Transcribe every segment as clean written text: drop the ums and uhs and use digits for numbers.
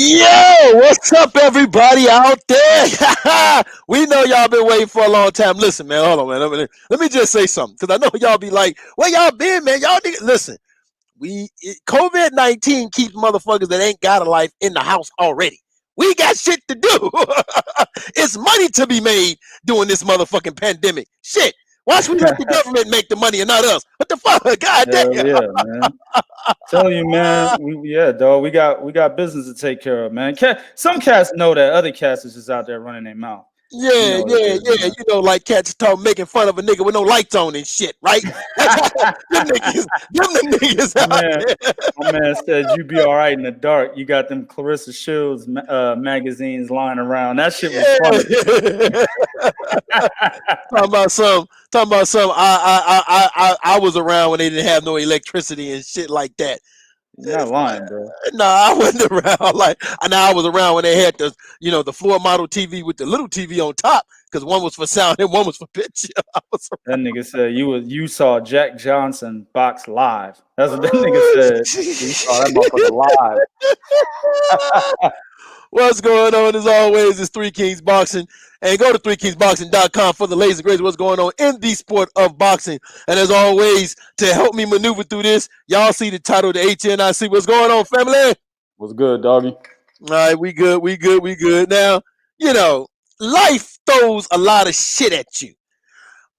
Yo, what's up, everybody out there? We know y'all been waiting for a long time. Listen, man, hold on, man. Let me just say something, because I know y'all be like, "Where y'all been, man? Y'all niggas." Listen, COVID-19 keeps motherfuckers that ain't got a life in the house already. We got shit to do. It's money to be made during this motherfucking pandemic. Shit. Why should we let the government make the money and not us? What the fuck? God damn. Yeah, man. Telling you, man. Dog. We got business to take care of, man. Some cats know that. Other cats is just out there running their mouth. Yeah. You know, like cats talk making fun of a nigga with no lights on and shit, right? them niggas out there. My man said you be all right in the dark. You got them Clarissa Shields magazines lying around. That shit was funny. Talking about some. I was around when they didn't have no electricity and shit like that. You're not lying, bro. No, I wasn't around. I was around when they had the floor model TV with the little TV on top, because one was for sound and one was for picture. That nigga said you saw Jack Johnson box live. That's what that nigga said. You saw that motherfucker live. What's going on? As always, it's Three Kings Boxing. And go to threekingsboxing.com for the latest and greatest what's going on in the sport of boxing. And as always, to help me maneuver through this, y'all see the title, the HNIC. What's going on, family? What's good, doggy? All right, we good. Now, life throws a lot of shit at you.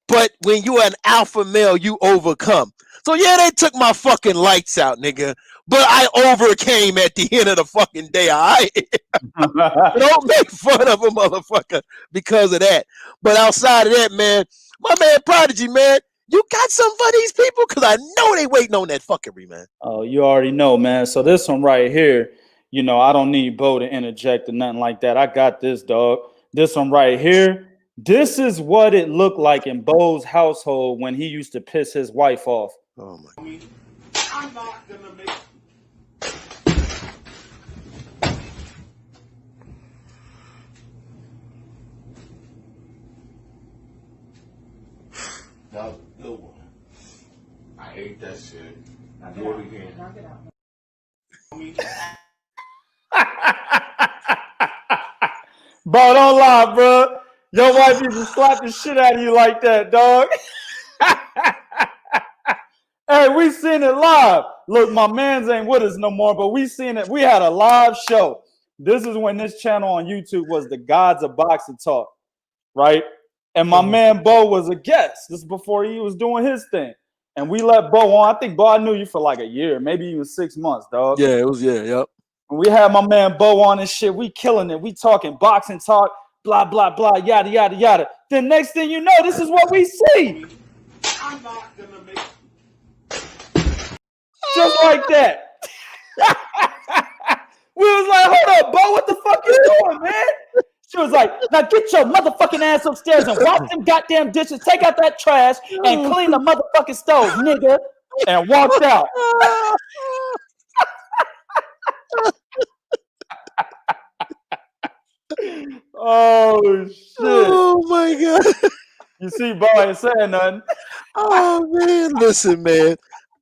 But when you're an alpha male, you overcome. So yeah, they took my fucking lights out, nigga. But I overcame at the end of the fucking day, all right? Don't make fun of a motherfucker because of that. But outside of that, man, my man Prodigy, man, you got something for these people? Because I know they waiting on that fuckery, man. Oh, you already know, man. So this one right here, I don't need Bo to interject or nothing like that. I got this, dog. This one right here. This is what it looked like in Bo's household when he used to piss his wife off. Oh, my God. I'm not going to make... That was a good one. I hate that shit. I do it again. Knock it out. Bro, don't lie, bro. Your wife used to slap the shit out of you like that, dog. Hey, we seen it live. Look, my mans ain't with us no more, but we seen it. We had a live show. This is when this channel on YouTube was the Gods of Boxing Talk, right? And my man Bo was a guest. This is before he was doing his thing. And we let Bo on. I think, Bo, I knew you for like a year, maybe even 6 months, dog. Yeah, it was, yep. And we had my man Bo on and shit. We killing it. We talking boxing talk, blah, blah, blah, yada, yada, yada. Then next thing you know, this is what we see. I'm not going to make... Just like that. We was like, hold up, Bo, what the fuck you doing, man? She was like, now get your motherfucking ass upstairs and wash them goddamn dishes, take out that trash, and clean the motherfucking stove, nigga. And walked out. Oh, shit. Oh, my God. You see, Bo ain't saying nothing. Oh, man. Listen, man.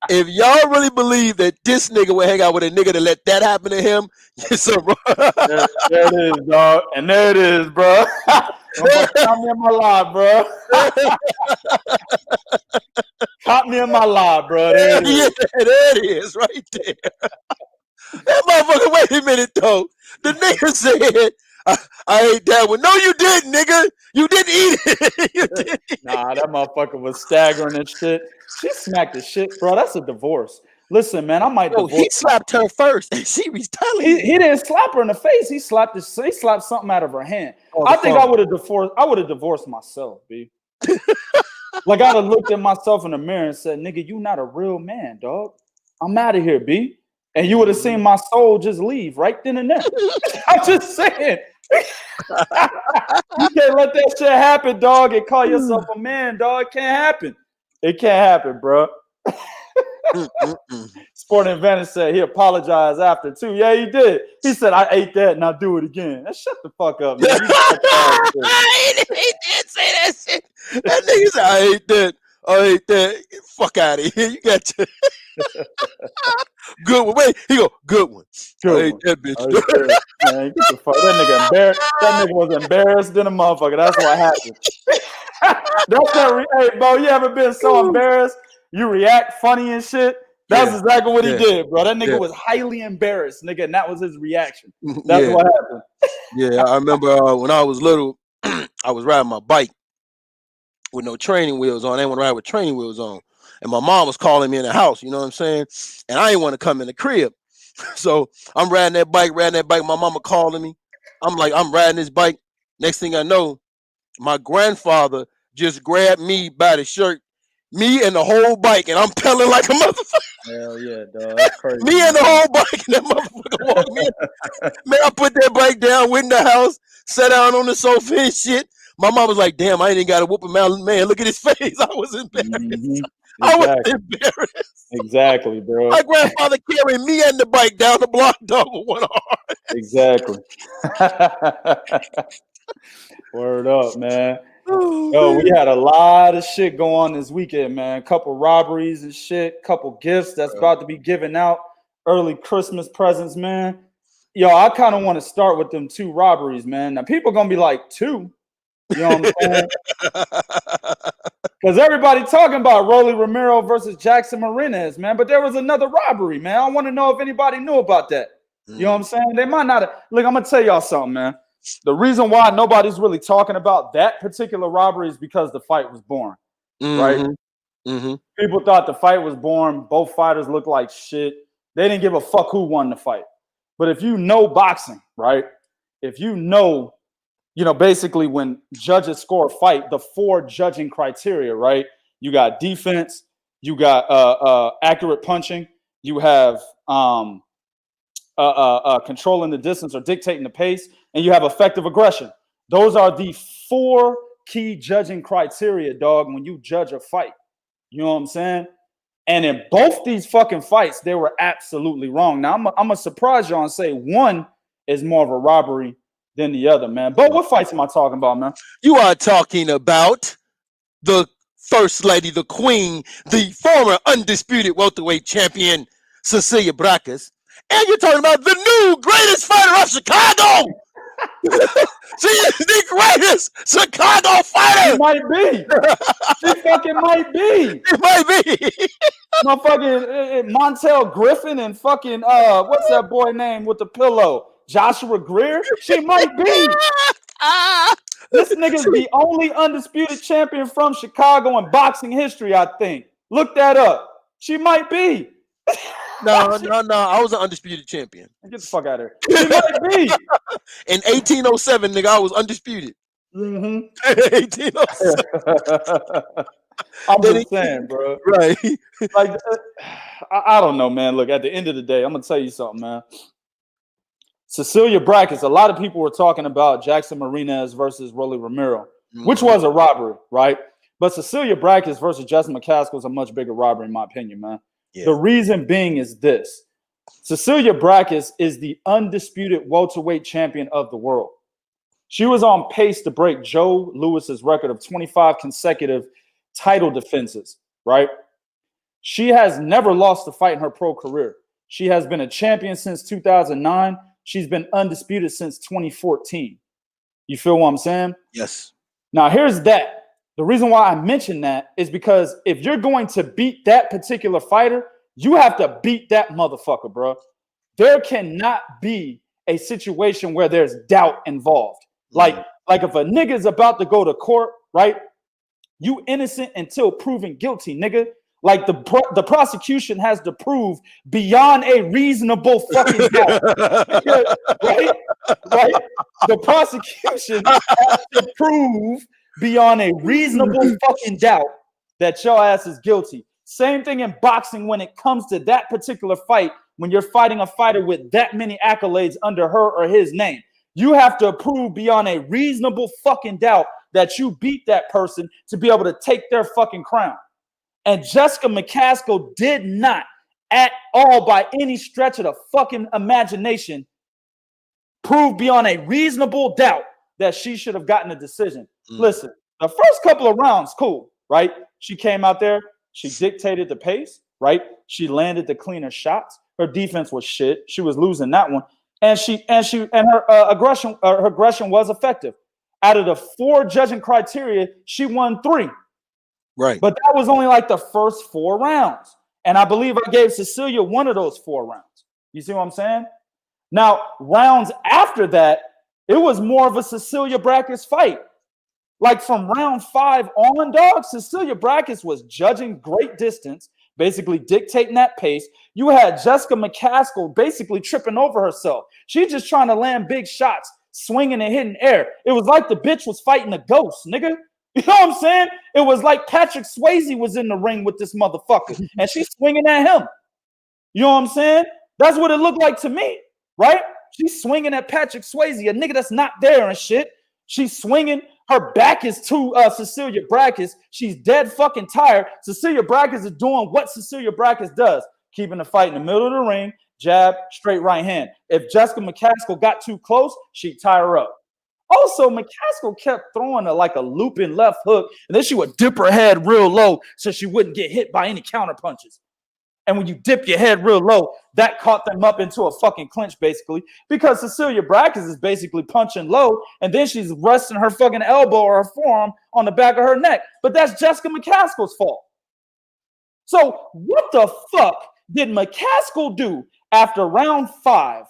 If y'all really believe that this nigga would hang out with a nigga to let that happen to him, you're so wrong. There it is, dog. And there it is, bro. Caught me in my lie, bro. Caught me in my lie, bro. There it is. Yeah, there it is, right there. That motherfucker, wait a minute, though. The nigga said, I ate that one. No, you didn't, nigga. You didn't eat it. You didn't eat Nah, that motherfucker was staggering and shit. She smacked the shit, bro. That's a divorce. Listen, man, I might divorce. He slapped her first, and she retaliated. He didn't slap her in the face. He slapped something out of her hand. I think I would have divorced myself, B. Like I'd have looked at myself in the mirror and said, nigga, you not a real man, dog. I'm out of here, B. And you would have seen my soul just leave right then and there. I'm just saying. You can't let that shit happen, dog, and call yourself a man, dog. It can't happen. It can't happen, bro. Sporting Advantage said he apologized after too. Yeah, he did. He said, I ate that and I'll do it again. Shut the fuck up, man. He did say that shit. That nigga said, I ate that. Fuck out of here. You got to. Good one. Wait, he go, good one. Good I hate one. that bitch. Man, get the fuck. That nigga embarrassed. That nigga was embarrassed than a motherfucker. That's what happened. That's that. Hey, bro, you ever been so embarrassed you react funny and shit? That's exactly what he did, bro. That nigga was highly embarrassed, nigga, and that was his reaction. That's what happened. Yeah, I remember when I was little, I was riding my bike with no training wheels on. I didn't want to ride with training wheels on. And my mom was calling me in the house, you know what I'm saying? And I didn't want to come in the crib. So I'm riding that bike. My mama calling me. I'm like, I'm riding this bike. Next thing I know, my grandfather just grabbed me by the shirt, me and the whole bike, and I'm pedaling like a motherfucker. Hell yeah, dog. That's crazy. Me and the whole bike, and that motherfucker walked me in. Man, I put that bike down, went in the house, sat down on the sofa and shit. My mom was like, damn, I ain't even got to whoop him out. Man, look at his face. I was embarrassed. Mm-hmm. Exactly. I was embarrassed. Exactly, bro. My grandfather carried me and the bike down the block, dog, with one arm. Exactly. Word up, man. Oh, Yo, we had a lot of shit going on this weekend, man. Couple robberies and shit, couple gifts that's about to be given out, early Christmas presents, man. Yo, I kind of want to start with them 2 robberies, man. Now, people gonna be like, 2? You know what I'm saying? Because everybody talking about Rolly Romero versus Jackson Marinez, man. But there was another robbery, man. I want to know if anybody knew about that. You know what I'm saying? They might not have. Look, I'm going to tell y'all something, man. The reason why nobody's really talking about that particular robbery is because the fight was boring, right? People thought the fight was boring. Both fighters looked like shit. They didn't give a fuck who won the fight. But if you know boxing, right? If you know, basically when judges score a fight, the 4 judging criteria, right? You got defense, you got accurate punching, you have controlling the distance or dictating the pace, and you have effective aggression. Those are the 4 key judging criteria, dog, when you judge a fight. You know what I'm saying? And in both these fucking fights, they were absolutely wrong. Now, I'm going to surprise y'all and say one is more of a robbery than the other, man. But what fights am I talking about, man? You are talking about the First Lady, the Queen, the former undisputed welterweight champion, Cecilia Braekhus. And you're talking about the new greatest fighter of Chicago. She is the greatest Chicago fighter. She might be. She fucking might be. It might be. Motherfucking Montel Griffin and fucking what's that boy name with the pillow? Joshua Greer? She might be. This nigga's the only undisputed champion from Chicago in boxing history, I think. Look that up. She might be. No. I was an undisputed champion. Get the fuck out of here. She might be. In 1807, nigga, I was undisputed. 1807. I'm just saying, bro. Right. Like, I don't know, man. Look, at the end of the day, I'm going to tell you something, man. Cecilia Braekhus, a lot of people were talking about Jackson Marinez versus Rolly Romero, which was a robbery, right? But Cecilia Braekhus versus Justin McCaskill is a much bigger robbery, in my opinion, man. Yeah. The reason being is this. Cecilia Braekhus is the undisputed welterweight champion of the world. She was on pace to break Joe Louis's record of 25 consecutive title defenses, right? She has never lost a fight in her pro career. She has been a champion since 2009. She's been undisputed since 2014. You feel what I'm saying? Yes. Now, here's that. The reason why I mention that is because if you're going to beat that particular fighter, you have to beat that motherfucker, bro. There cannot be a situation where there's doubt involved. Like if a nigga is about to go to court, right? You innocent until proven guilty, nigga. Like the prosecution has to prove beyond a reasonable fucking doubt. Right? The prosecution has to prove beyond a reasonable fucking doubt that your ass is guilty. Same thing in boxing when it comes to that particular fight, when you're fighting a fighter with that many accolades under her or his name. You have to prove beyond a reasonable fucking doubt that you beat that person to be able to take their fucking crown. And Jessica McCaskill did not at all, by any stretch of the fucking imagination, prove beyond a reasonable doubt that she should have gotten a decision. Listen, the first couple of rounds, cool, right? She came out there, she dictated the pace, right? She landed the cleaner shots. Her defense was shit. She was losing that one, and her aggression was effective. Out of the 4 judging criteria, she won 3. Right. But that was only like the first 4 rounds. And I believe I gave Cecilia one of those 4 rounds. You see what I'm saying? Now, rounds after that, it was more of a Cecilia Brækhus fight. Like from round 5 on, dog, Cecilia Brækhus was judging great distance, basically dictating that pace. You had Jessica McCaskill basically tripping over herself. She's just trying to land big shots, swinging and hitting air. It was like the bitch was fighting a ghost, nigga. You know what I'm saying? It was like Patrick Swayze was in the ring with this motherfucker, and she's swinging at him. You know what I'm saying? That's what it looked like to me, right? She's swinging at Patrick Swayze, a nigga that's not there and shit. She's swinging. Her back is to Cecilia Brækhus. She's dead fucking tired. Cecilia Brækhus is doing what Cecilia Brækhus does, keeping the fight in the middle of the ring, jab, straight right hand. If Jessica McCaskill got too close, she'd tie her up. Also, McCaskill kept throwing like a looping left hook, and then she would dip her head real low so she wouldn't get hit by any counter punches. And when you dip your head real low, that caught them up into a fucking clinch, basically, because Cecilia Brækhus is basically punching low, and then she's resting her fucking elbow or her forearm on the back of her neck. But that's Jessica McCaskill's fault. So what the fuck did McCaskill do after round 5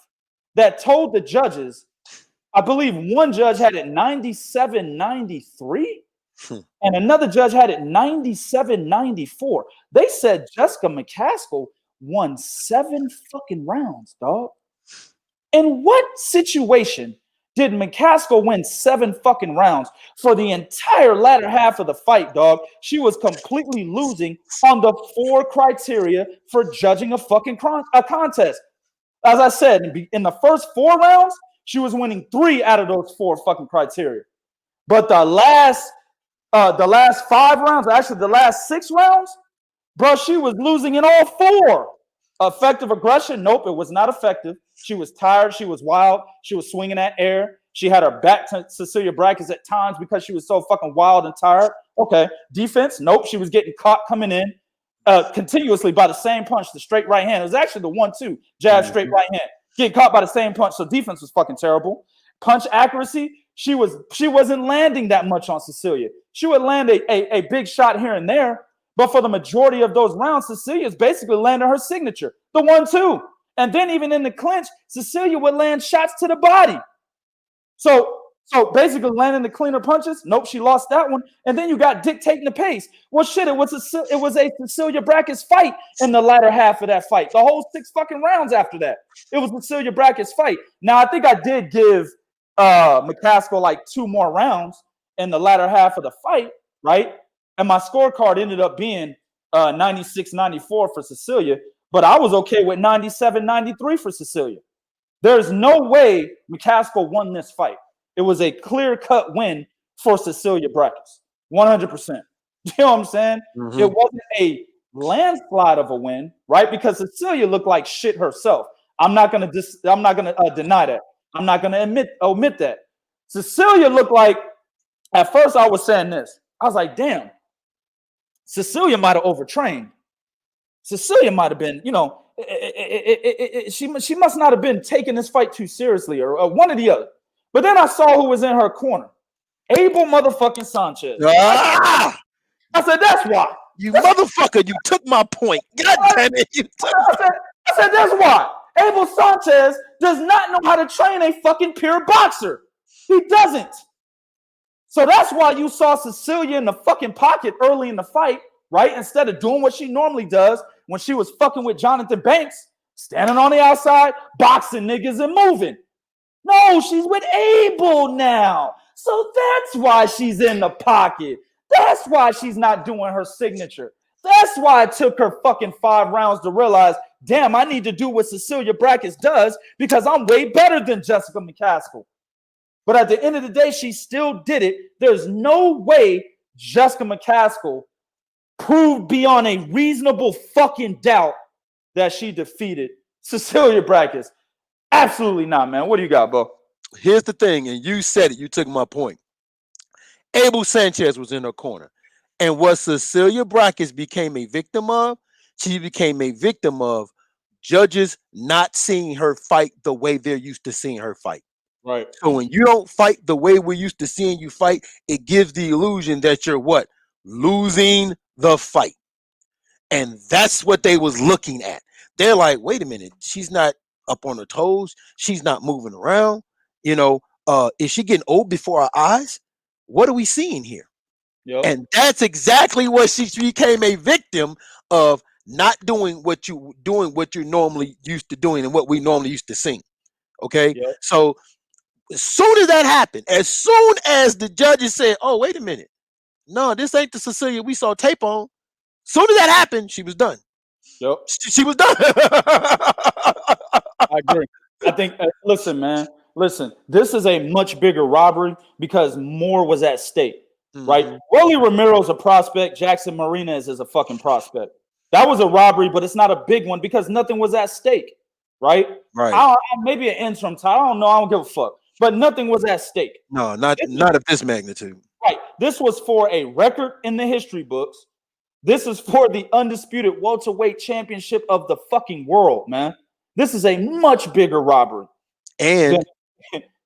that told the judges, I believe one judge had it 97-93, and another judge had it 97-94. They said Jessica McCaskill won 7 fucking rounds, dog. In what situation did McCaskill win 7 fucking rounds? For the entire latter half of the fight, dog, she was completely losing on the 4 criteria for judging a fucking contest. As I said, in the first 4 rounds, she was winning 3 out of those 4 fucking criteria. But the last 5 rounds, actually the last 6 rounds, bro, she was losing in all 4. Effective aggression? Nope, it was not effective. She was tired. She was wild. She was swinging at air. She had her back to Cecilia Brækhus at times because she was so fucking wild and tired. Okay. Defense? Nope. She was getting caught coming in continuously by the same punch, the straight right hand. It was actually the 1-2 jab, straight right hand. Getting caught by the same punch. So defense was fucking terrible. Punch accuracy? She wasn't landing that much on Cecilia. She would land a big shot here and there, but for the majority of those rounds, Cecilia's basically landing her signature, the 1-2. And then even in the clinch, Cecilia would land shots to the body. So basically landing the cleaner punches. Nope, she lost that one. And then you got dictating the pace. Well, shit, it was a Cecilia Brækhus fight in the latter half of that fight. The whole 6 fucking rounds after that, it was a Cecilia Brækhus fight. Now, I think I did give McCaskill like 2 more rounds in the latter half of the fight, right? And my scorecard ended up being 96-94 for Cecilia, but I was okay with 97-93 for Cecilia. There's no way McCaskill won this fight. It was a clear-cut win for Cecilia Brækhus, 100%. You know what I'm saying? Mm-hmm. It wasn't a landslide of a win, right? Because Cecilia looked like shit herself. I'm not gonna deny that. I'm not gonna omit that. Cecilia looked like, at first I was saying this. I was like, damn, Cecilia might have overtrained. Cecilia might have been, she must not have been taking this fight too seriously, or one or the other. But then I saw who was in her corner. Abel motherfucking Sanchez. I said, that's why. You motherfucker, you took my point. God damn it. I said, that's why. Abel Sanchez does not know how to train a fucking pure boxer. He doesn't. So that's why you saw Cecilia in the fucking pocket early in the fight, right? Instead of doing what she normally does when she was fucking with Jonathan Banks, standing on the outside, boxing niggas and moving. No, she's with Abel now. So that's why she's in the pocket. That's why she's not doing her signature. That's why it took her fucking 5 rounds to realize, damn, I need to do what Cecilia Brækhus does because I'm way better than Jessica McCaskill. But at the end of the day, she still did it. There's no way Jessica McCaskill proved beyond a reasonable fucking doubt that she defeated Cecilia Brækhus. Absolutely not, man. What do you got, Bo? Here's the thing, and you said it. You took my point. Abel Sanchez was in her corner. And what Cecilia Brækhus became a victim of, she became a victim of judges not seeing her fight the way they're used to seeing her fight. Right. So when you don't fight the way we're used to seeing you fight, it gives the illusion that you're what? Losing the fight. And that's what they was looking at. They're like, wait a minute, she's not up on her toes. She's not moving around. You know, is she getting old before our eyes? What are we seeing here? Yep. And that's exactly what she became a victim of, not doing what you're normally used to doing and what we normally used to seeing. Okay. Yep. So as soon as that happened, as soon as the judges said, oh, wait a minute, no, this ain't the Cecilia we saw tape on. Soon as that happened, she was done. Yep. She was done. I agree. I think, listen, man, this is a much bigger robbery because more was at stake, right? Rolly Romero's a prospect. Jackson Martinez is a fucking prospect. That was a robbery, but it's not a big one because nothing was at stake, right? Right. Maybe an interim title. I don't know. I don't give a fuck. But nothing was at stake. No, not of this magnitude. Right. This was for a record in the history books. This is for the undisputed welterweight championship of the fucking world, man. This is a much bigger robbery. And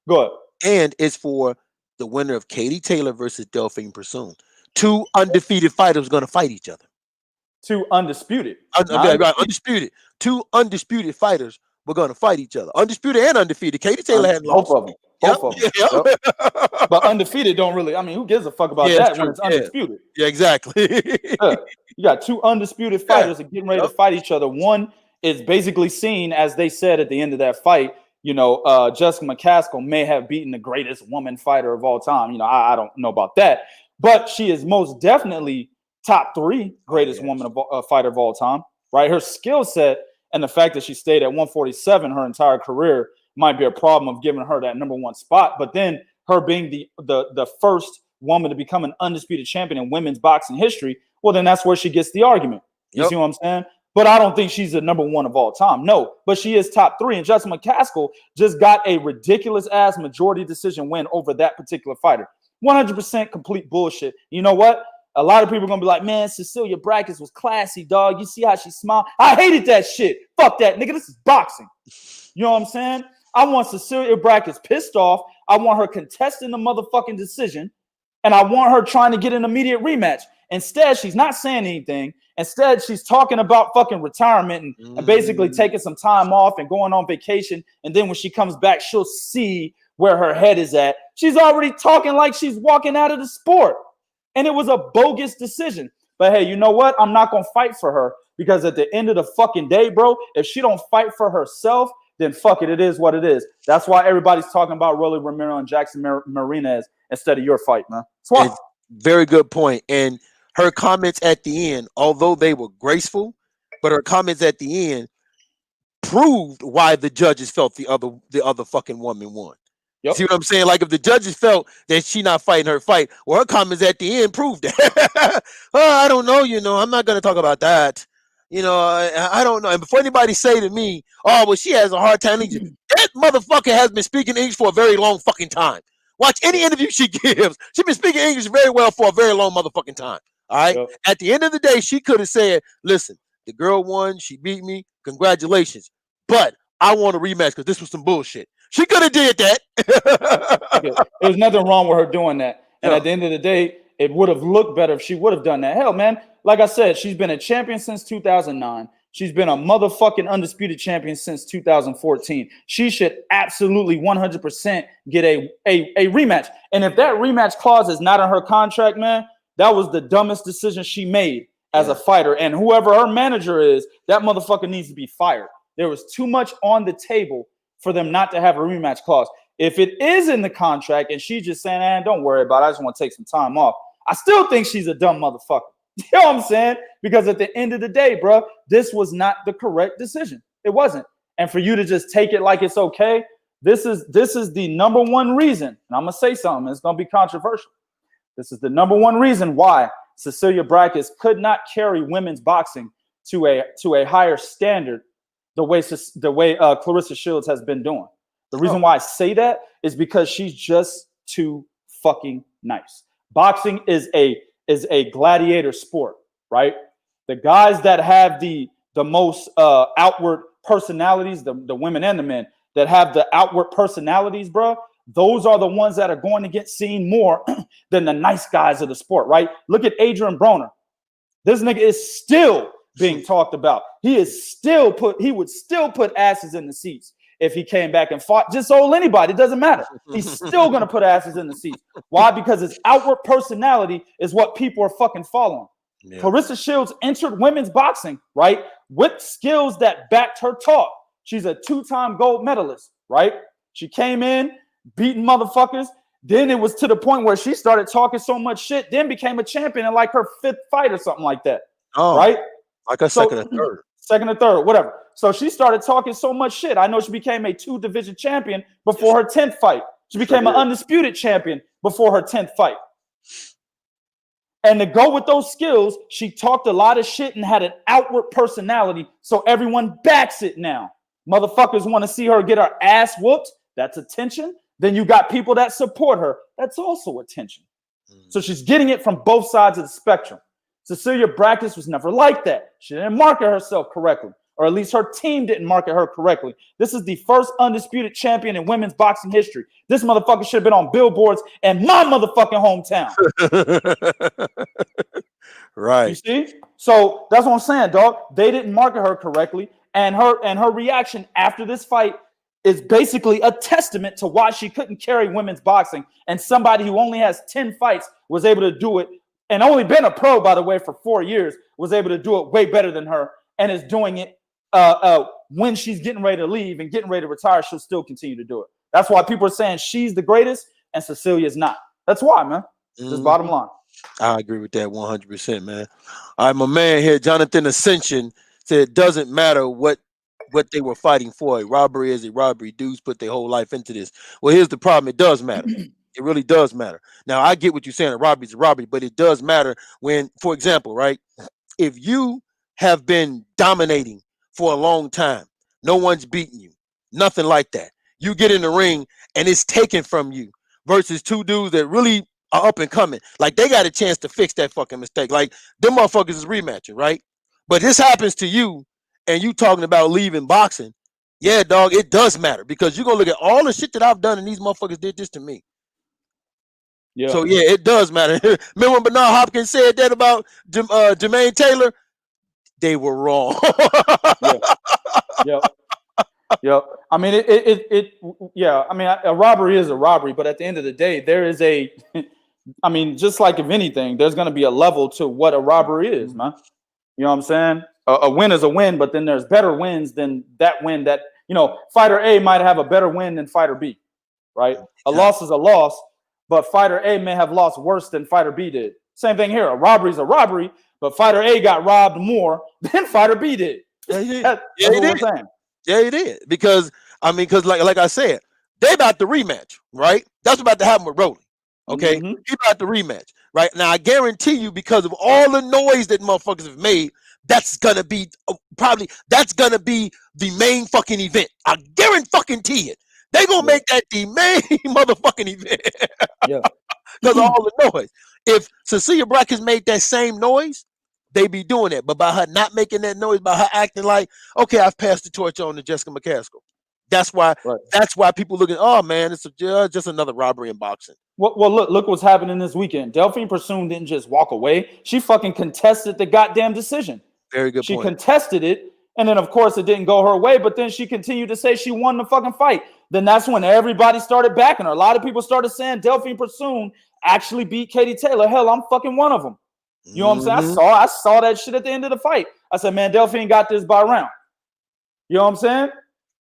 go ahead. And it's for the winner of Katie Taylor versus Delphine Persoon. 2 undefeated fighters going to fight each other. 2 undisputed. Undisputed. 2 undisputed fighters were going to fight each other. Undisputed and undefeated. Katie Taylor had lost. Both of them. Both of them. Yep. But undefeated don't really, I mean, who gives a fuck about that when it's undisputed? Yeah, exactly. You got 2 undisputed fighters that getting ready to fight each other. One is basically seen, as they said at the end of that fight, you know, Jessica McCaskill may have beaten the greatest woman fighter of all time. You know, I don't know about that. But she is most definitely top 3 greatest woman fighter of all time, right? Her skill set and the fact that she stayed at 147 her entire career might be a problem of giving her that #1 spot. But then her being the first woman to become an undisputed champion in women's boxing history, well, then that's where she gets the argument. You see what I'm saying? But I don't think she's the #1 of all time. No, but she is top 3. And Jessica McCaskill just got a ridiculous ass majority decision win over that particular fighter. 100% complete bullshit. You know what? A lot of people are going to be like, man, Cecilia Brackets was classy, dog. You see how she smiled? I hated that shit. Fuck that, nigga. This is boxing. You know what I'm saying? I want Cecilia Brackets pissed off. I want her contesting the motherfucking decision. And I want her trying to get an immediate rematch. Instead, she's not saying anything. Instead, she's talking about fucking retirement and basically taking some time off and going on vacation. And then when she comes back, she'll see where her head is at. She's already talking like she's walking out of the sport. And it was a bogus decision. But hey, you know what? I'm not going to fight for her because at the end of the fucking day, bro, if she don't fight for herself, then fuck it. It is what it is. That's why everybody's talking about Rolly Romero and Jackson Martinez instead of your fight, man. Very good point. And her comments at the end, although they were graceful, but her comments at the end proved why the judges felt the other fucking woman won. Yep. See what I'm saying? Like if the judges felt that she not fighting her fight, well, her comments at the end proved that. Oh, I don't know. You know, I'm not going to talk about that. You know, I don't know. And before anybody say to me, oh, well, she has a hard time English. That motherfucker has been speaking English for a very long fucking time. Watch any interview she gives. She's been speaking English very well for a very long motherfucking time. All right. Yep. At the end of the day, she could have said, listen, the girl won. She beat me. Congratulations. But I want a rematch because this was some bullshit. She could have did that. There's nothing wrong with her doing that. And at the end of the day, it would have looked better if she would have done that. Hell, man, like I said, she's been a champion since 2009. She's been a motherfucking undisputed champion since 2014. She should absolutely 100% get a rematch. And if that rematch clause is not in her contract, man, that was the dumbest decision she made as a fighter. And whoever her manager is, that motherfucker needs to be fired. There was too much on the table for them not to have a rematch clause. If it is in the contract and she's just saying, don't worry about it, I just want to take some time off, I still think she's a dumb motherfucker. You know what I'm saying? Because at the end of the day, bro, this was not the correct decision. It wasn't. And for you to just take it like it's okay, this is the #1 reason. And I'm going to say something. It's going to be controversial. This is the #1 reason why Cecilia Brackets could not carry women's boxing to a higher standard the way Clarissa Shields has been doing. The reason why I say that is because she's just too fucking nice. Boxing is a gladiator sport, right? The guys that have the most outward personalities, the women and the men that have the outward personalities, bro, those are the ones that are going to get seen more than the nice guys of the sport, right? Look at Adrian Broner. This nigga is still being talked about. He would still put asses in the seats if he came back and fought just old anybody. It doesn't matter. He's still going to put asses in the seats. Why? Because his outward personality is what people are fucking following. Yeah. Clarissa Shields entered women's boxing, right, with skills that backed her talk. She's a 2-time gold medalist, right? She came in, beating motherfuckers. Then it was to the point where she started talking so much shit, then became a champion in like her 5th fight or something like that. Oh, right? Like a second or third. Second or third, whatever. So she started talking so much shit. I know she became a 2-division champion before her 10th fight. She became an undisputed champion before her 10th fight. And to go with those skills, she talked a lot of shit and had an outward personality, so everyone backs it now. Motherfuckers want to see her get her ass whooped. That's attention. Then you got people that support her. That's also attention. So she's getting it from both sides of the spectrum. Cecilia Brækhus was never like that. She didn't market herself correctly, or at least her team didn't market her correctly. This is the first undisputed champion in women's boxing history. This motherfucker should have been on billboards in my motherfucking hometown. Right. You see? So that's what I'm saying, dog. They didn't market her correctly, and her reaction after this fight is basically a testament to why she couldn't carry women's boxing, and somebody who only has 10 fights was able to do it, and only been a pro, by the way, for 4 years, was able to do it way better than her, and is doing it when she's getting ready to leave and getting ready to retire. She'll still continue to do it. That's why people are saying she's the greatest and Cecilia's not. That's why, man. Just bottom line. I agree with that 100%, man. All right, my man here, Jonathan Ascension, said it doesn't matter what they were fighting for. A robbery is a robbery. Dudes put their whole life into this. Well, here's the problem. It does matter. It really does matter. Now, I get what you're saying. A robbery is a robbery, but it does matter when, for example, right, if you have been dominating for a long time, no one's beating you, nothing like that. You get in the ring and it's taken from you versus two dudes that really are up and coming. Like, they got a chance to fix that fucking mistake. Like, them motherfuckers is rematching, right? But this happens to you and you talking about leaving boxing. Yeah, dog, it does matter because you're going to look at all the shit that I've done and these motherfuckers did this to me. Yeah. So, yeah, it does matter. Remember when Bernard Hopkins said that about Jermaine Taylor? They were wrong. Yep. I mean, yeah, I mean, a robbery is a robbery, but at the end of the day, there is I mean, just like if anything, there's going to be a level to what a robbery is, man. You know what I'm saying? A win is a win, but then there's better wins than that win that, you know, fighter A might have a better win than fighter B, right? A loss is a loss, but fighter A may have lost worse than fighter B did. Same thing here. A robbery is a robbery, but fighter A got robbed more than fighter B did. Yeah, he did. Yeah, he did. Because like I said, they about to rematch, right? That's about to happen with Rolly. Okay, he about to rematch, right? Now I guarantee you, because of all the noise that motherfuckers have made, that's gonna be the main fucking event. I guarantee it. They gonna make that the main motherfucking event. Yeah, because of all the noise. If Cecilia Brækhus made that same noise, they be doing that. But by her not making that noise, by her acting like, okay, I've passed the torch on to Jessica McCaskill. That's why. Right. That's why people looking. Oh man, it's just another robbery in boxing. Well, look what's happening this weekend. Delphine Persoon didn't just walk away. She fucking contested the goddamn decision. Very good. She contested it, and then of course it didn't go her way. But then she continued to say she won the fucking fight. Then that's when everybody started backing her. A lot of people started saying Delphine Persoon actually beat Katie Taylor. Hell, I'm fucking one of them. You know what I'm saying? I saw that shit at the end of the fight. I said, man, Delphine got this by round. You know what I'm saying?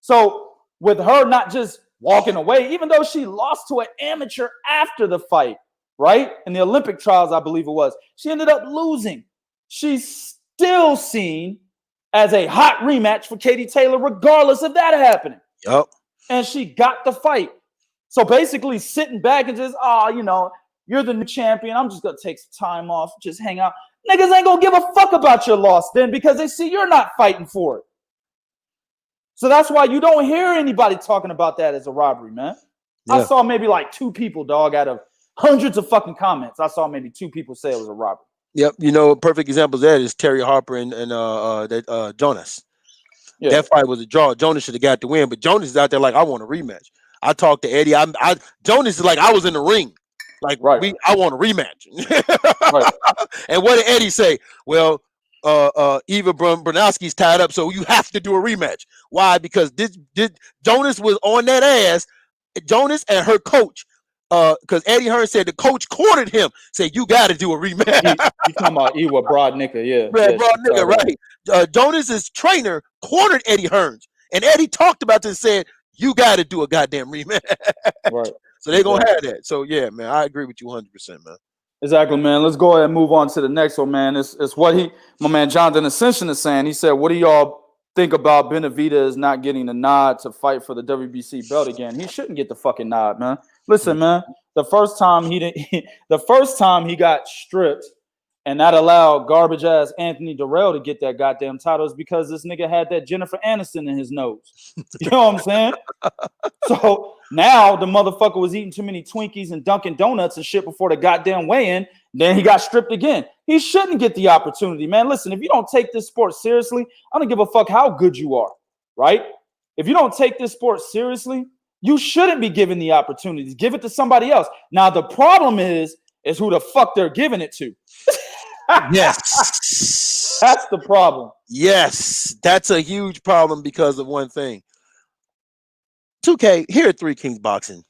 So with her not just walking away, even though she lost to an amateur after the fight, right? In the Olympic trials, I believe it was, she ended up losing. She's still seen as a hot rematch for Katie Taylor, regardless of that happening. Yep. And she got the fight. So basically sitting back and just, you know, you're the new champion. I'm just going to take some time off, just hang out. Niggas ain't going to give a fuck about your loss then because they see you're not fighting for it. So that's why you don't hear anybody talking about that as a robbery, man. Yeah. I saw maybe like 2 people, dog, out of hundreds of fucking comments. I saw maybe 2 people say it was a robbery. Yep. You know, a perfect example of that is Terry Harper and Jonas. Yeah. That fight was a draw. Jonas should have got the win, but Jonas is out there like, I want a rematch. I talked to Eddie. Jonas is like, I was in the ring. Like, Right. I want a rematch. Right. And what did Eddie say? Well, Eva Bronowski's tied up, so you have to do a rematch. Why? Because this Jonas was on that ass. Jonas and her coach, because Eddie Hearn said the coach cornered him, said you got to do a rematch. You talking about Eva Brodnicka, yeah. Broad nigga, right? Jonas's trainer cornered Eddie Hearns, and Eddie talked about this, said you got to do a goddamn rematch. Right. So they're gonna have that. So yeah, man, I agree with you 100%, man. Exactly, man. Let's go ahead and move on to the next one, man. It's what my man Jonathan Ascension is saying. He said, what do y'all think about Benavidez not getting the nod to fight for the WBC belt again? He shouldn't get the fucking nod, man. Listen, man, the first time he got stripped and that allowed garbage ass Anthony Durrell to get that goddamn title is because this nigga had that Jennifer Aniston in his nose. You know what I'm saying? So now the motherfucker was eating too many Twinkies and Dunkin' Donuts and shit before the goddamn weigh-in. Then he got stripped again. He shouldn't get the opportunity, man. Listen, if you don't take this sport seriously, I don't give a fuck how good you are, right? If you don't take this sport seriously, you shouldn't be given the opportunities. Give it to somebody else. Now, the problem is who the fuck they're giving it to. Yes. That's the problem. Yes. That's a huge problem because of one thing. 2K, here at Three Kings Boxing,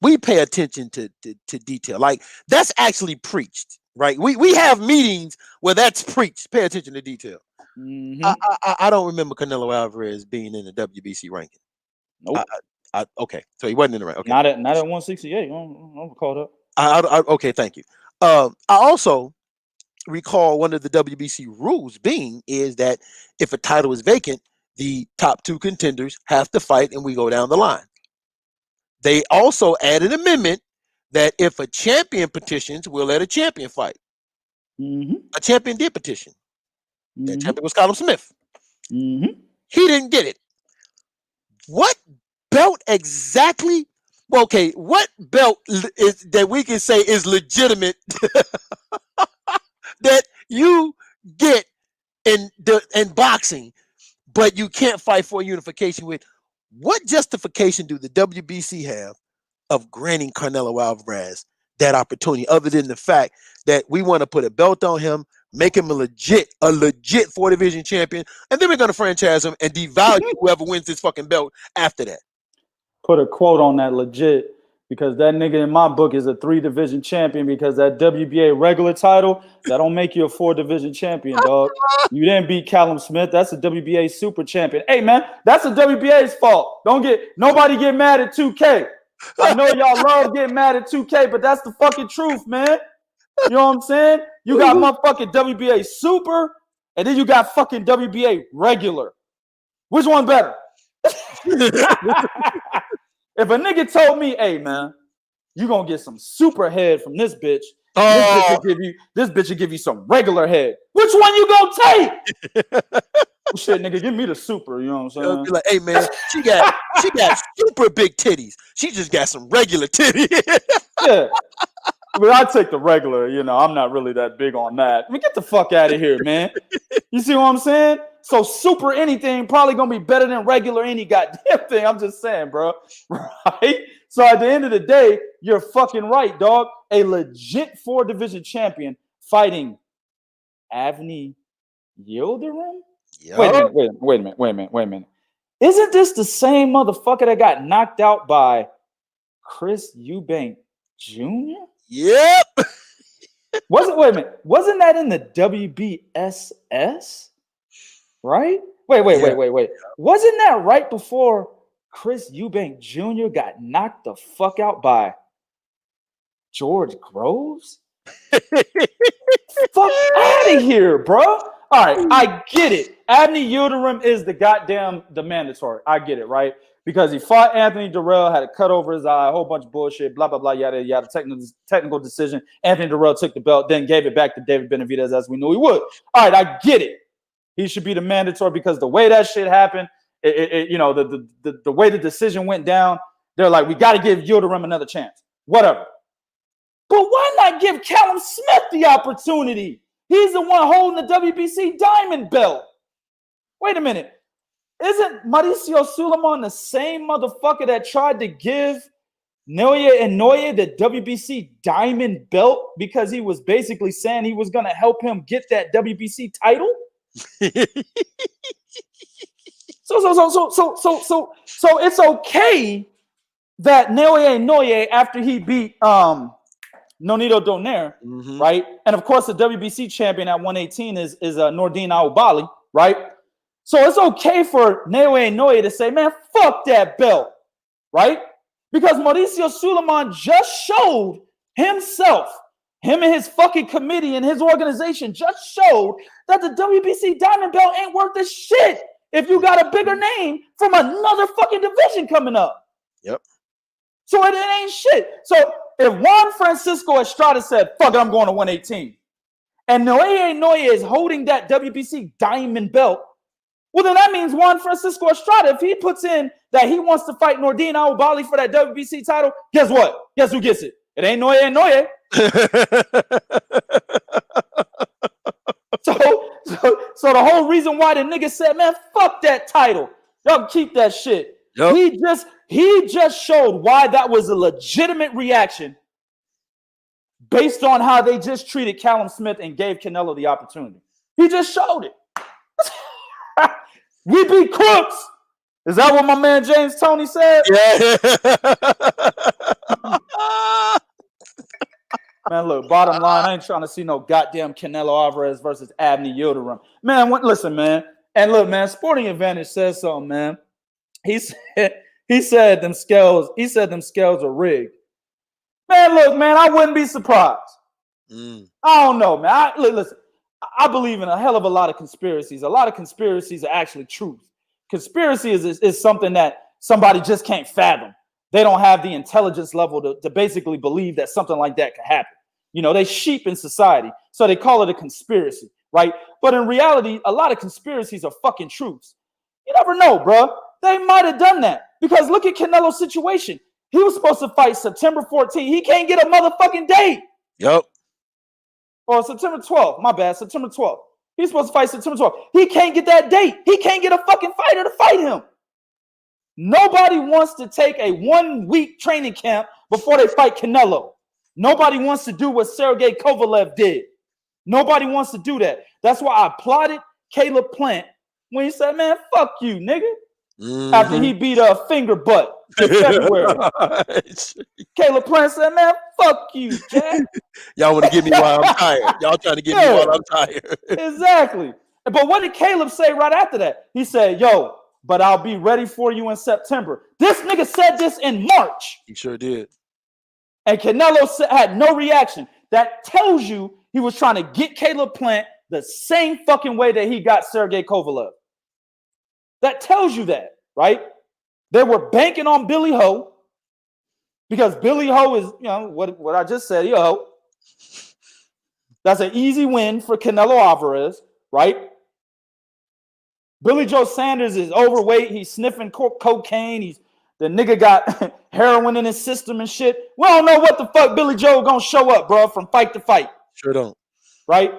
we pay attention to detail. Like, that's actually preached, right? We have meetings where that's preached. Pay attention to detail. Mm-hmm. I don't remember Canelo Alvarez being in the WBC ranking. Nope. Okay, so he wasn't in the rank. Okay. Not at 168. I'm caught up. Okay, thank you. I also recall one of the WBC rules being is that if a title is vacant, the top two contenders have to fight and we go down the line. They also added an amendment that if a champion petitions, we'll let a champion fight. Mm-hmm. A champion did petition. Mm-hmm. That champion was Callum Smith. Mm-hmm. He didn't get it. What belt exactly? Well, okay, what belt is that we can say is legitimate that you get in boxing, but you can't fight for unification with? What justification do the WBC have of granting Canelo Alvarez that opportunity, other than the fact that we want to put a belt on him, make him a legit 4-division champion, and then we're going to franchise him and devalue whoever wins this fucking belt after that? Put a quote on that legit, because that nigga in my book is a 3-division champion, because that WBA regular title, that don't make you a 4-division champion, dog. You didn't beat Callum Smith. That's a WBA super champion. Hey, man, that's the WBA's fault. Nobody get mad at 2K. I know y'all love getting mad at 2K, but that's the fucking truth, man. You know what I'm saying? You got motherfucking WBA super, and then you got fucking WBA regular. Which one better? If a nigga told me, hey, man, you gonna get some super head from this bitch, this bitch will give you some regular head. Which one you gonna take? Shit, nigga, give me the super. You know what I'm saying? Be like, hey, man, she got super big titties. She just got some regular titties. Yeah. But I take the regular, I'm not really that big on that. I mean, get the fuck out of here, man. You see what I'm saying? So super anything probably gonna be better than regular any goddamn thing. I'm just saying, bro. Right? So at the end of the day, you're fucking right, dog. A legit 4-division champion fighting Avni Yildirim? Yep. Wait a minute. Isn't this the same motherfucker that got knocked out by Chris Eubank Jr.? Yep. Wait a minute. Wasn't that in the WBSS? Right? Wait. Wasn't that right before Chris Eubank Jr. got knocked the fuck out by George Groves? Fuck out of here, bro. All right, I get it. Avni Yildirim is the mandatory. I get it, right? Because he fought Anthony Durrell, had a cut over his eye, a whole bunch of bullshit, blah, blah, blah, yada, yada, technical decision. Anthony Durrell took the belt, then gave it back to David Benavidez as we knew he would. All right, I get it. He should be the mandatory because the way that shit happened, the way the decision went down, they're like, we got to give Yildirim another chance. Whatever. But why not give Callum Smith the opportunity? He's the one holding the WBC diamond belt. Wait a minute. Isn't Mauricio Sulaiman the same motherfucker that tried to give Naoya Inoue the WBC diamond belt because he was basically saying he was going to help him get that WBC title? So it's okay that Naoya Inoue, after he beat Nonito Donaire, right? And of course, the WBC champion at 118 is Nordine Aoubali, right? So it's okay for Naoya Inoue to say, man, fuck that belt, right? Because Mauricio Sulaiman just showed himself, him and his fucking committee and his organization just showed that the WBC diamond belt ain't worth a shit if you got a bigger name from another fucking division coming up. Yep. So it ain't shit. So if Juan Francisco Estrada said, fuck it, I'm going to 118, and Naoya Inoue is holding that WBC diamond belt, well, then that means Juan Francisco Estrada, if he puts in that he wants to fight Nordine Aoubali for that WBC title, guess what? Guess who gets it? It ain't Naoya Inoue. So the whole reason why the nigga said, man, fuck that title. Y'all keep that shit. Yep. He just showed why that was a legitimate reaction based on how they just treated Callum Smith and gave Canelo the opportunity. He just showed it. We beat crooks. Is that what my man James Toney said? Yeah. Man, look, bottom line, I ain't trying to see no goddamn Canelo Alvarez versus Abney Yildirim. Man, listen, man. And look, man, Sporting Advantage says something, man. He said them scales are rigged. Man, look, man, I wouldn't be surprised. I don't know, man. Listen, I believe in a hell of a lot of conspiracies. A lot of conspiracies are actually truth. Conspiracy is something that somebody just can't fathom. They don't have the intelligence level to basically believe that something like that could happen. You know, they sheep in society, so they call it a conspiracy, right? But in reality, a lot of conspiracies are fucking truths. You never know, bro. They might have done that because look at Canelo's situation. He was supposed to fight September 14th. He can't get a motherfucking date. Yep. Or September 12th. My bad. September 12th. He's supposed to fight September 12th. He can't get that date. He can't get a fucking fighter to fight him. Nobody wants to take a 1-week training camp before they fight Canelo. Nobody wants to do what Sergey Kovalev did. Nobody wants to do that. That's why I applauded Caleb Plant when he said, man, fuck you, nigga. After he beat a finger butt in February. Caleb Plant said, man, fuck you, Jack. Y'all want to get me while I'm tired. Y'all trying to get me while I'm tired. Exactly. But what did Caleb say right after that? He said, yo, but I'll be ready for you in September. This nigga said this in March. He sure did. And Canelo had no reaction. That tells you he was trying to get Caleb Plant the same fucking way that he got Sergey Kovalev. That tells you that, right? They were banking on Billy Ho because Billy Ho is, you know, what I just said, yo. That's an easy win for Canelo Alvarez, right? Billy Joe Sanders is overweight. He's sniffing cocaine. The nigga got heroin in his system and shit. We don't know what the fuck Billy Joe gonna show up, bro, from fight to fight. Sure don't. Right?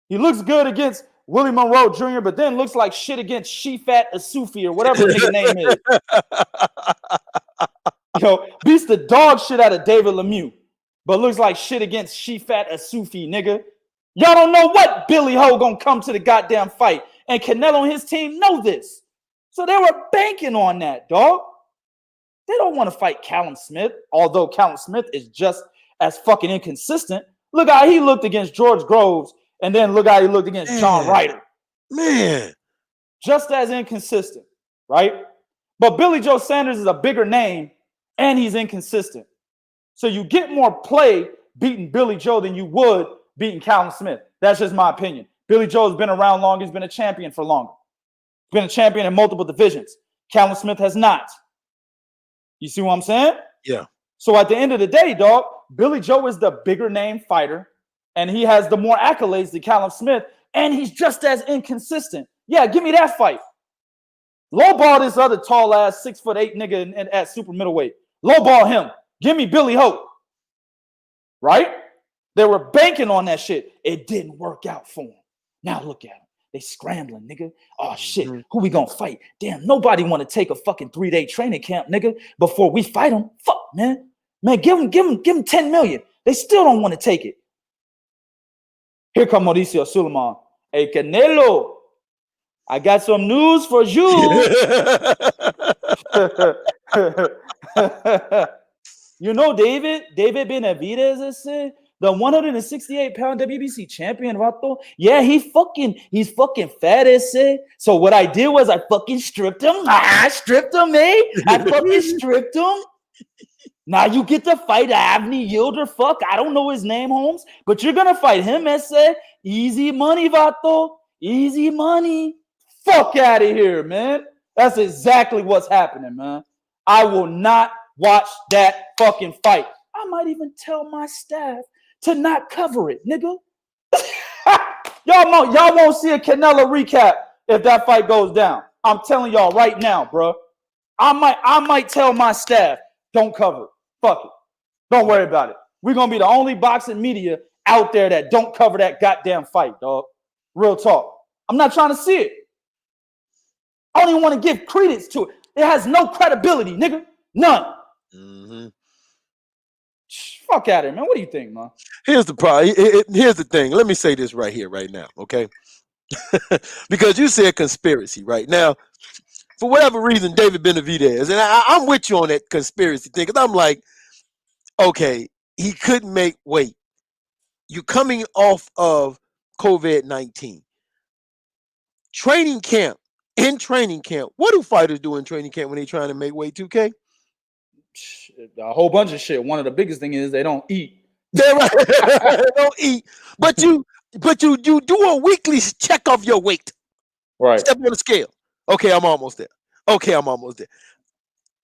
He looks good against Willie Monroe Jr., but then looks like shit against Shifat Asufi or whatever the nigga name is. Yo, beats the dog shit out of David Lemieux, but looks like shit against Shifat Asufi, nigga. Y'all don't know what Billy Ho gonna come to the goddamn fight. And Canelo and his team know this. So they were banking on that, dog. They don't want to fight Callum Smith, although Callum Smith is just as fucking inconsistent. Look how he looked against George Groves, and then look how he looked against John Ryder. Man. Just as inconsistent, right? But Billy Joe Sanders is a bigger name, and he's inconsistent. So you get more play beating Billy Joe than you would beating Callum Smith. That's just my opinion. Billy Joe has been around longer. He's been a champion for longer. He's been a champion in multiple divisions. Callum Smith has not. You see what I'm saying? Yeah. So at the end of the day, dog, Billy Joe is the bigger name fighter, and he has the more accolades than Callum Smith, and he's just as inconsistent. Yeah, give me that fight. Lowball this other tall ass 6'8" nigga at super middleweight. Lowball him. Give me Billy Ho. Right? They were banking on that shit. It didn't work out for them. Now look at them. They scrambling, nigga. Oh shit, who we gonna fight? Damn, nobody want to take a fucking 3-day training camp, nigga, before we fight them. Fuck, man. Man, give them 10 million. They still don't want to take it. Here come Mauricio Suleiman. Hey, Canelo, I got some news for you. You know David Benavidez is the 168-pound WBC champion, Vato. Yeah, he's fucking fat as shit. So what I did was I fucking stripped him. I stripped him, eh? I fucking stripped him. Now you get to fight Avni Yilder. Fuck, I don't know his name, Holmes, but you're gonna fight him, ese. Easy money, Vato. Easy money. Fuck out of here, man. That's exactly what's happening, man. I will not watch that fucking fight. I might even tell my staff to not cover it, nigga. Y'all won't see a Canelo recap if that fight goes down. I'm telling y'all right now, bro. I might tell my staff, don't cover it. Fuck it. Don't worry about it. We're gonna be the only boxing media out there that don't cover that goddamn fight, dog. Real talk. I'm not trying to see it. I don't even want to give credence to it. It has no credibility, nigga. None. Mm-hmm. Fuck out of here, man. What do you think, man? Here's the problem. Here's the thing. Let me say this right here, right now, okay? Because you said conspiracy right now. For whatever reason, David Benavidez, and I'm with you on that conspiracy thing, because I'm like, okay, he couldn't make weight. You're coming off of COVID-19. Training camp. In training camp, what do fighters do in training camp when they're trying to make weight, 2K? A whole bunch of shit. One of the biggest thing is they don't eat. They're right. They don't eat. But you do a weekly check of your weight. Right. Step on the scale. Okay, I'm almost there.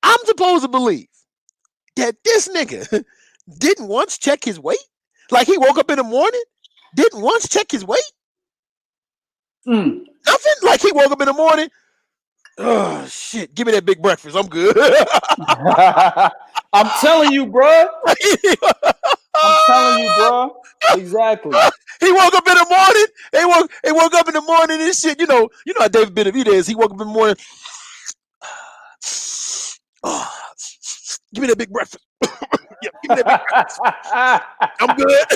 I'm supposed to believe that this nigga didn't once check his weight. Like he woke up in the morning, didn't once check his weight. Nothing. Like he woke up in the morning. Oh shit! Give me that big breakfast. I'm good. I'm telling you, bro. I'm telling you, bro. Exactly. He woke up in the morning. He woke up in the morning and shit. You know how David Benavidez. He woke up in the morning. Oh, give me that big breakfast. Yeah, give me that big breakfast. I'm good.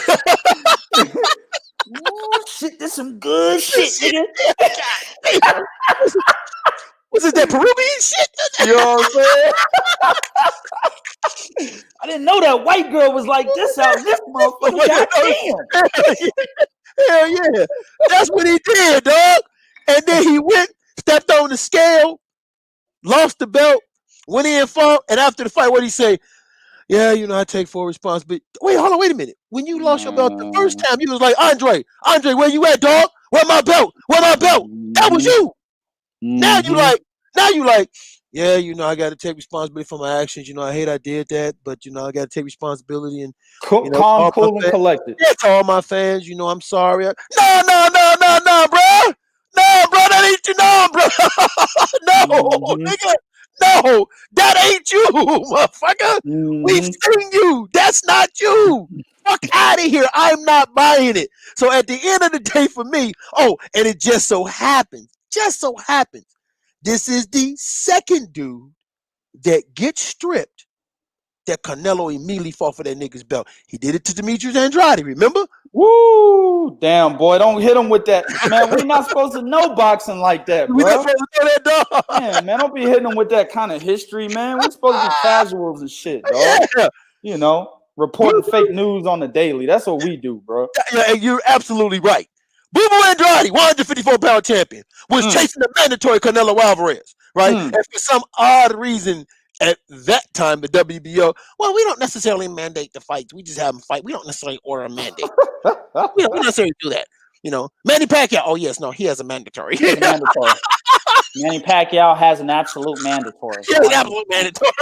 Oh shit, this some good shit, nigga. Was it that Peruvian shit? You know what I'm saying? I didn't know that white girl was like this out this motherfucker. Goddamn. Hell yeah. That's what he did, dog. And then he went, stepped on the scale, lost the belt, went in, fought, and after the fight, what did he say? Yeah, I take full responsibility. Wait a minute. When you lost your belt the first time, you was like, Andre, where you at, dog? Where my belt? That was you. Now you like, yeah, I got to take responsibility for my actions. I hate I did that, but I got to take responsibility and calm, cool, and collected. Yeah, to all my fans, I'm sorry. No, bro. No, bro, that ain't you, no, bro. No, nigga. No, that ain't you, motherfucker. We've seen you. That's not you. Fuck out of here. I'm not buying it. So at the end of the day for me, and it just so happens, this is the second dude that gets stripped that Canelo immediately fought for that nigga's belt. He did it to Demetrius Andrade, remember? Woo! Damn, boy, don't hit him with that. Man, we're not supposed to know boxing like that, bro. We're not supposed to know that, dog. Man, don't be hitting him with that kind of history, man. We're supposed to be casuals and shit, dog. Yeah. Reporting fake news on the daily. That's what we do, bro. Yeah, you're absolutely right. Boo Boo Andrade, 154-pound champion, was chasing the mandatory Canelo Alvarez, right? And for some odd reason, at that time, the WBO, we don't necessarily mandate the fights. We just have them fight. We don't necessarily order a mandate. We don't necessarily do that. Manny Pacquiao. Oh yes, no, he has a mandatory. Mandatory. Manny Pacquiao has an absolute mandatory. He has an absolute mandatory.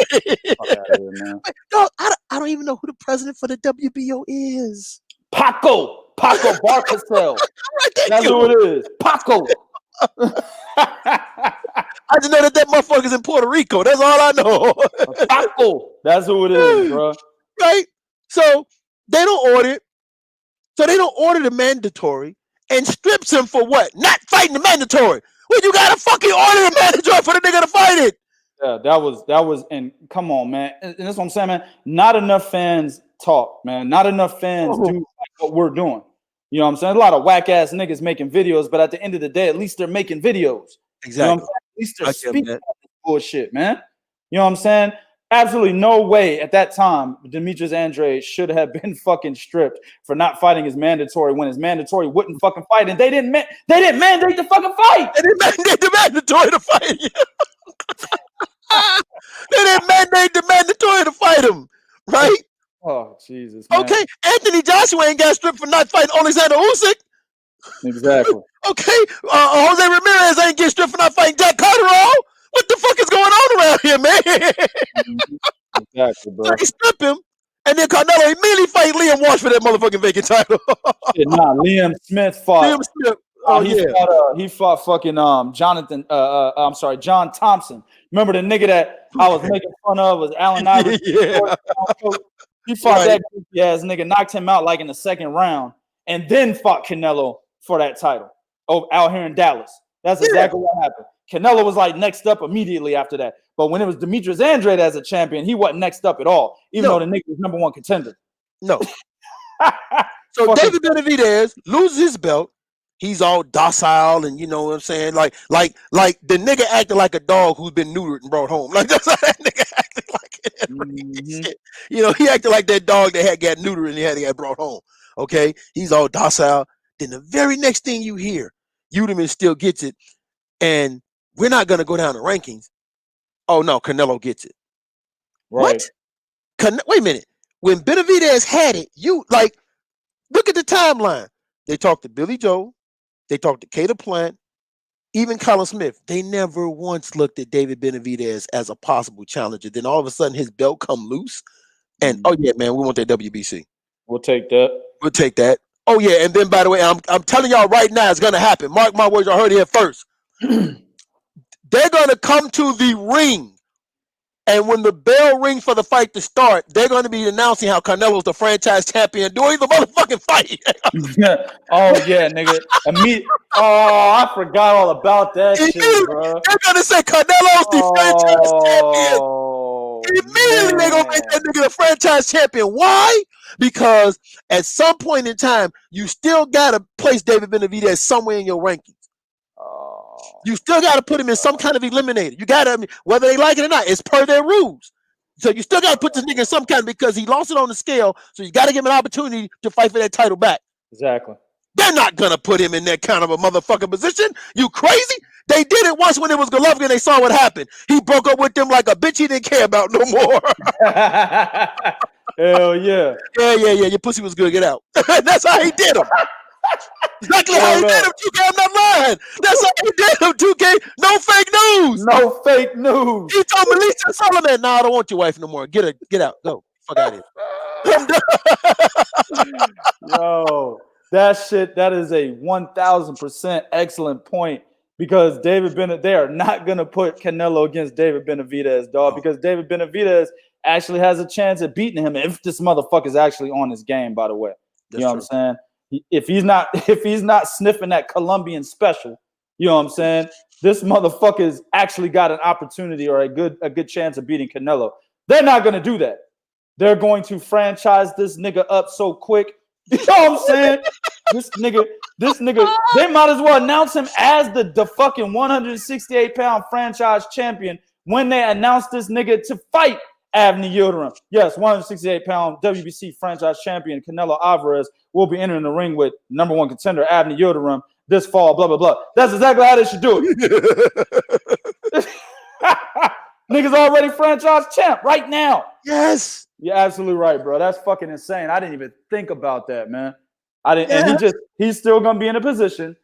No, I don't even know who the president for the WBO is. Paco Barcasel. That's who it is. Paco. I just know that motherfucker's in Puerto Rico. That's all I know. Paco. That's who it is, bro. Right? So they don't order it. So they don't order the mandatory and strips him for what? Not fighting the mandatory. Well, you gotta fucking order the mandatory for the nigga to fight it. Yeah, that was, and come on, man. And that's what I'm saying, man. Not enough fans talk, man. Not enough fans do like what we're doing. You know what I'm saying? A lot of whack ass niggas making videos, but at the end of the day, at least they're making videos. Exactly. You know what I'm saying? At least they're speaking about this bullshit, man. You know what I'm saying? Absolutely no way at that time Demetrius Andrade should have been fucking stripped for not fighting his mandatory when his mandatory wouldn't fucking fight, and they didn't mandate the fucking fight. They didn't mandate the mandatory to fight him. They didn't mandate the mandatory to fight him, right? Oh Jesus! Man. Okay, Anthony Joshua ain't got stripped for not fighting Alexander Usyk. Exactly. Okay, Jose Ramirez ain't get stripped for not fighting Jack Catterall. What the fuck is going on around here, man? Exactly, bro. So they strip him, and then Canelo immediately fight Liam Walsh for that motherfucking vacant title. Nah, Liam Smith fought. Liam Smith. He fought fucking John Thompson. Remember the nigga that I was making fun of was Allen Iverson? Yeah. He fought that goofy ass nigga, knocked him out like in the second round, and then fought Canelo for that title out here in Dallas. That's exactly what happened. Canelo was like next up immediately after that. But when it was Demetrius Andrade as a champion, he wasn't next up at all, even though the nigga was number one contender. No. So David Benavidez loses his belt. He's all docile, and you know what I'm saying? Like the nigga acted like a dog who's been neutered and brought home. Like that's how that nigga acted like. Shit. You know, he acted like that dog that had got neutered and he had to get brought home. Okay, he's all docile. Then the very next thing you hear, Uterman still gets it, and we're not gonna go down the rankings. Oh no, Canelo gets it. Right. What? Wait a minute. When Benavidez had it, you like look at the timeline. They talked to Billy Joe. They talked to Cater Plant, even Colin Smith. They never once looked at David Benavidez as a possible challenger. Then all of a sudden his belt come loose. And oh yeah, man, we want that WBC. We'll take that. We'll take that. Oh yeah, and then by the way, I'm telling y'all right now, it's gonna happen. Mark my words, I heard it here first. They're gonna come to the ring. And when the bell rings for the fight to start, they're going to be announcing how Canelo's the franchise champion during the motherfucking fight. Oh, yeah, nigga. I forgot all about that shit, bro. They're going to say Canelo's the franchise champion. Immediately, they're going to make that nigga the franchise champion. Why? Because at some point in time, you still got to place David Benavidez somewhere in your rankings. You still got to put him in some kind of eliminator. You got to, whether they like it or not, it's per their rules. So you still got to put this nigga in some kind because he lost it on the scale. So you got to give him an opportunity to fight for that title back. Exactly. They're not going to put him in that kind of a motherfucking position. You crazy? They did it once when it was Golovkin. They saw what happened. He broke up with them like a bitch he didn't care about no more. Hell yeah. Yeah. Your pussy was good. Get out. That's how he did him. Exactly how he did him, 2K. I'm not lying. That's how he did him, 2K. No fake news. No fake news. He told Melissa Sullivan, "Nah, I don't want your wife no more. Get out. Go. Fuck out of here." Yo, that is a 1,000% excellent point because they are not going to put Canelo against David Benavidez, dog, because David Benavidez actually has a chance at beating him if this motherfucker's actually on his game, by the way. You know what I'm saying? If he's not sniffing that Colombian special, you know what I'm saying? This motherfucker's actually got an opportunity or a good chance of beating Canelo. They're not going to do that. They're going to franchise this nigga up so quick. You know what I'm saying? This nigga, they might as well announce him as the fucking 168-pound franchise champion when they announce this nigga to fight Avni Yildirim. Yes, 168-pound WBC franchise champion Canelo Alvarez will be entering the ring with number one contender Avni Yildirim this fall, blah, blah, blah. That's exactly how they should do it. Niggas already franchise champ right now. Yes. You're absolutely right, bro. That's fucking insane. I didn't even think about that, man. I didn't. Yeah. And he's still going to be in a position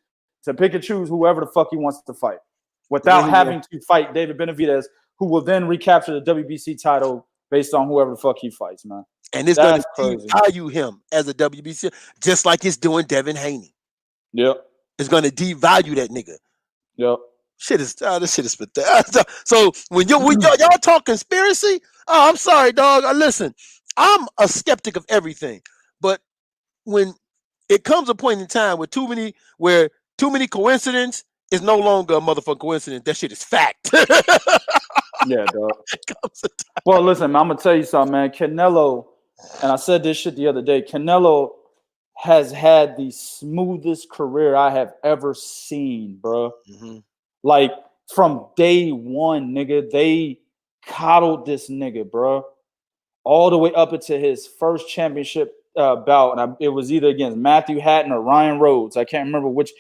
to pick and choose whoever the fuck he wants to fight without having to fight David Benavidez, who will then recapture the WBC title based on whoever the fuck he fights, man. And it's going to devalue him as a WBC, just like it's doing Devin Haney. Yep. It's going to devalue that nigga. Yep. This shit is pathetic. So when y'all talk conspiracy, I'm sorry, dog. Listen, I'm a skeptic of everything, but when it comes a point in time where too many coincidence is no longer a motherfucking coincidence. That shit is fact. Yeah, dog. Well, listen, man, I'm gonna tell you something, man. Canelo, and I said this shit the other day. Canelo has had the smoothest career I have ever seen, bro. Mm-hmm. Like from day one, nigga, they coddled this nigga, bro, all the way up into his first championship bout, and it was either against Matthew Hatton or Ryan Rhodes. I can't remember which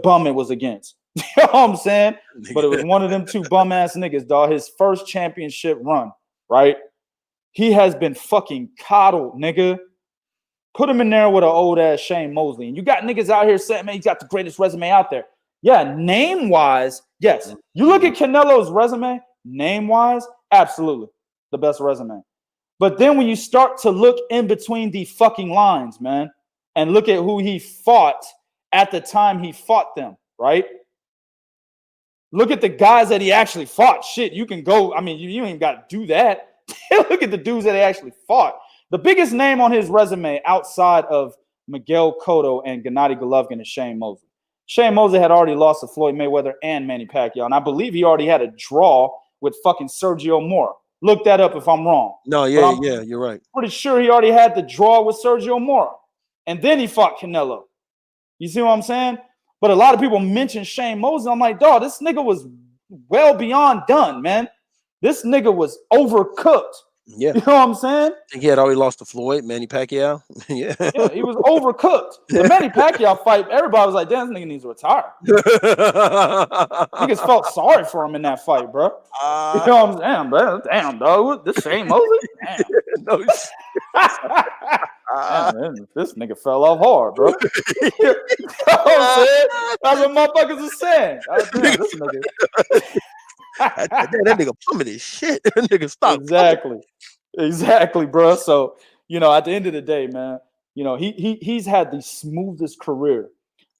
bum it was against. You know what I'm saying? But it was one of them two bum ass niggas, dog. His first championship run, right? He has been fucking coddled, nigga. Put him in there with an old ass Shane Mosley. And you got niggas out here saying, man, he's got the greatest resume out there. Yeah, name wise, yes. You look at Canelo's resume, name wise, absolutely the best resume. But then when you start to look in between the fucking lines, man, and look at who he fought at the time he fought them, right? Look at the guys that he actually fought. Shit, you can go. I mean, you ain't even got to do that. Look at the dudes that he actually fought. The biggest name on his resume outside of Miguel Cotto and Gennady Golovkin is Shane Mosley. Shane Mosley had already lost to Floyd Mayweather and Manny Pacquiao, and I believe he already had a draw with fucking Sergio Mora. Look that up if I'm wrong. No, yeah, you're right. Pretty sure he already had the draw with Sergio Mora, and then he fought Canelo. You see what I'm saying? But a lot of people mention Shane Mosley. I'm like, dog, this nigga was well beyond done, man. This nigga was overcooked. Yeah. You know what I'm saying? I think he had already lost to Floyd, Manny Pacquiao. Yeah, he was overcooked. The Manny Pacquiao fight, everybody was like, damn, this nigga needs to retire. Niggas felt sorry for him in that fight, bro. You know what I'm saying? Bro? Damn, dog. This Shane Mosley? Damn. No, man, this nigga fell off hard, bro. You know what I'm saying? That's what motherfuckers are saying. Damn, this nigga. that nigga plummeted shit. That nigga stopped. Exactly, bro. So, you know, at the end of the day, man, you know, he's had the smoothest career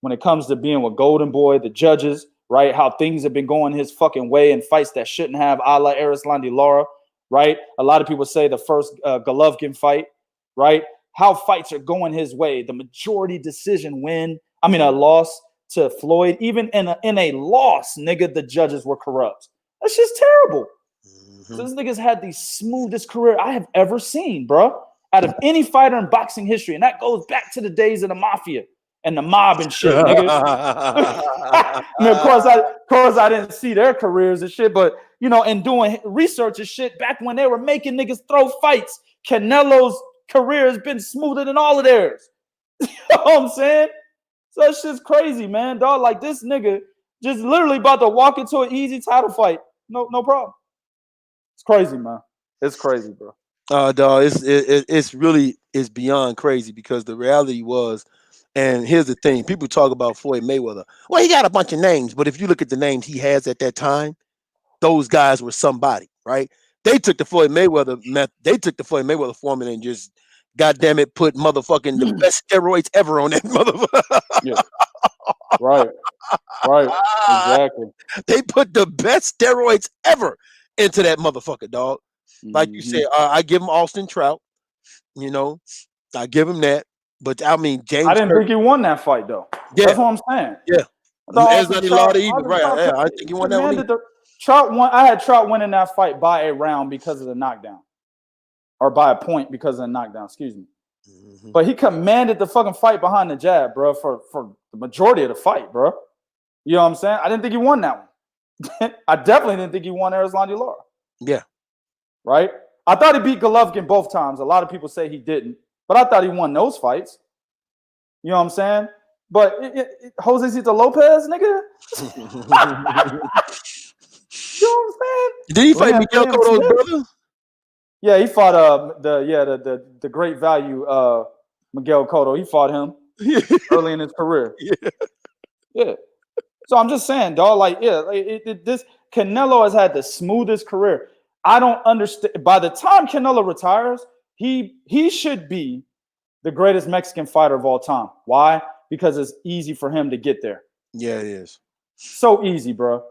when it comes to being with Golden Boy, the judges, right? How things have been going his fucking way in fights that shouldn't have, a la Erislandy Lara, right? A lot of people say the first Golovkin fight, right? How fights are going his way. The majority decision a loss to Floyd. Even in a loss, nigga, the judges were corrupt. That's just terrible. Mm-hmm. So this nigga's had the smoothest career I have ever seen, bro, out of any fighter in boxing history. And that goes back to the days of the mafia and the mob and shit, nigga. I mean, of course, I didn't see their careers and shit, but, you know, and doing research and shit back when they were making niggas throw fights, Canelo's career has been smoother than all of theirs. You know what I'm saying? So that shit's crazy, man, dog. Like, this nigga just literally about to walk into an easy title fight. No problem. It's crazy, man. It's crazy, bro. Dog, it's beyond crazy because the reality was, and here's the thing: people talk about Floyd Mayweather. Well, he got a bunch of names, but if you look at the names he has at that time, those guys were somebody, right? They took the Floyd Mayweather formula and just, goddamn it, put motherfucking the best steroids ever on that motherfucker. Yeah. Right. Exactly. They put the best steroids ever into that motherfucker, dog. Like you said, I give him Austin Trout. You know, I give him that. But I mean, James. I didn't think he won that fight, though. Yeah. That's what I'm saying. Yeah. There's not a lot of either, right? Yeah, I think he won that one either. Trout won. I had Trout winning that fight by a round because of the knockdown, or by a point because of the knockdown. Excuse me. Mm-hmm. But he commanded the fucking fight behind the jab, bro, for the majority of the fight, bro. You know what I'm saying? I didn't think he won that one. I definitely didn't think he won Erislandy Lara. Yeah. Right? I thought he beat Golovkin both times. A lot of people say he didn't, but I thought he won those fights. You know what I'm saying? But Jose Cito Lopez, nigga. You know what I'm saying? Did he fight Miguel Cotto's brother? Yeah, he fought the great value Miguel Cotto. He fought him early in his career. Yeah. So I'm just saying, dog, like, this Canelo has had the smoothest career. I don't understand. By the time Canelo retires, he should be the greatest Mexican fighter of all time. Why? Because it's easy for him to get there. Yeah, it is. So easy, bro.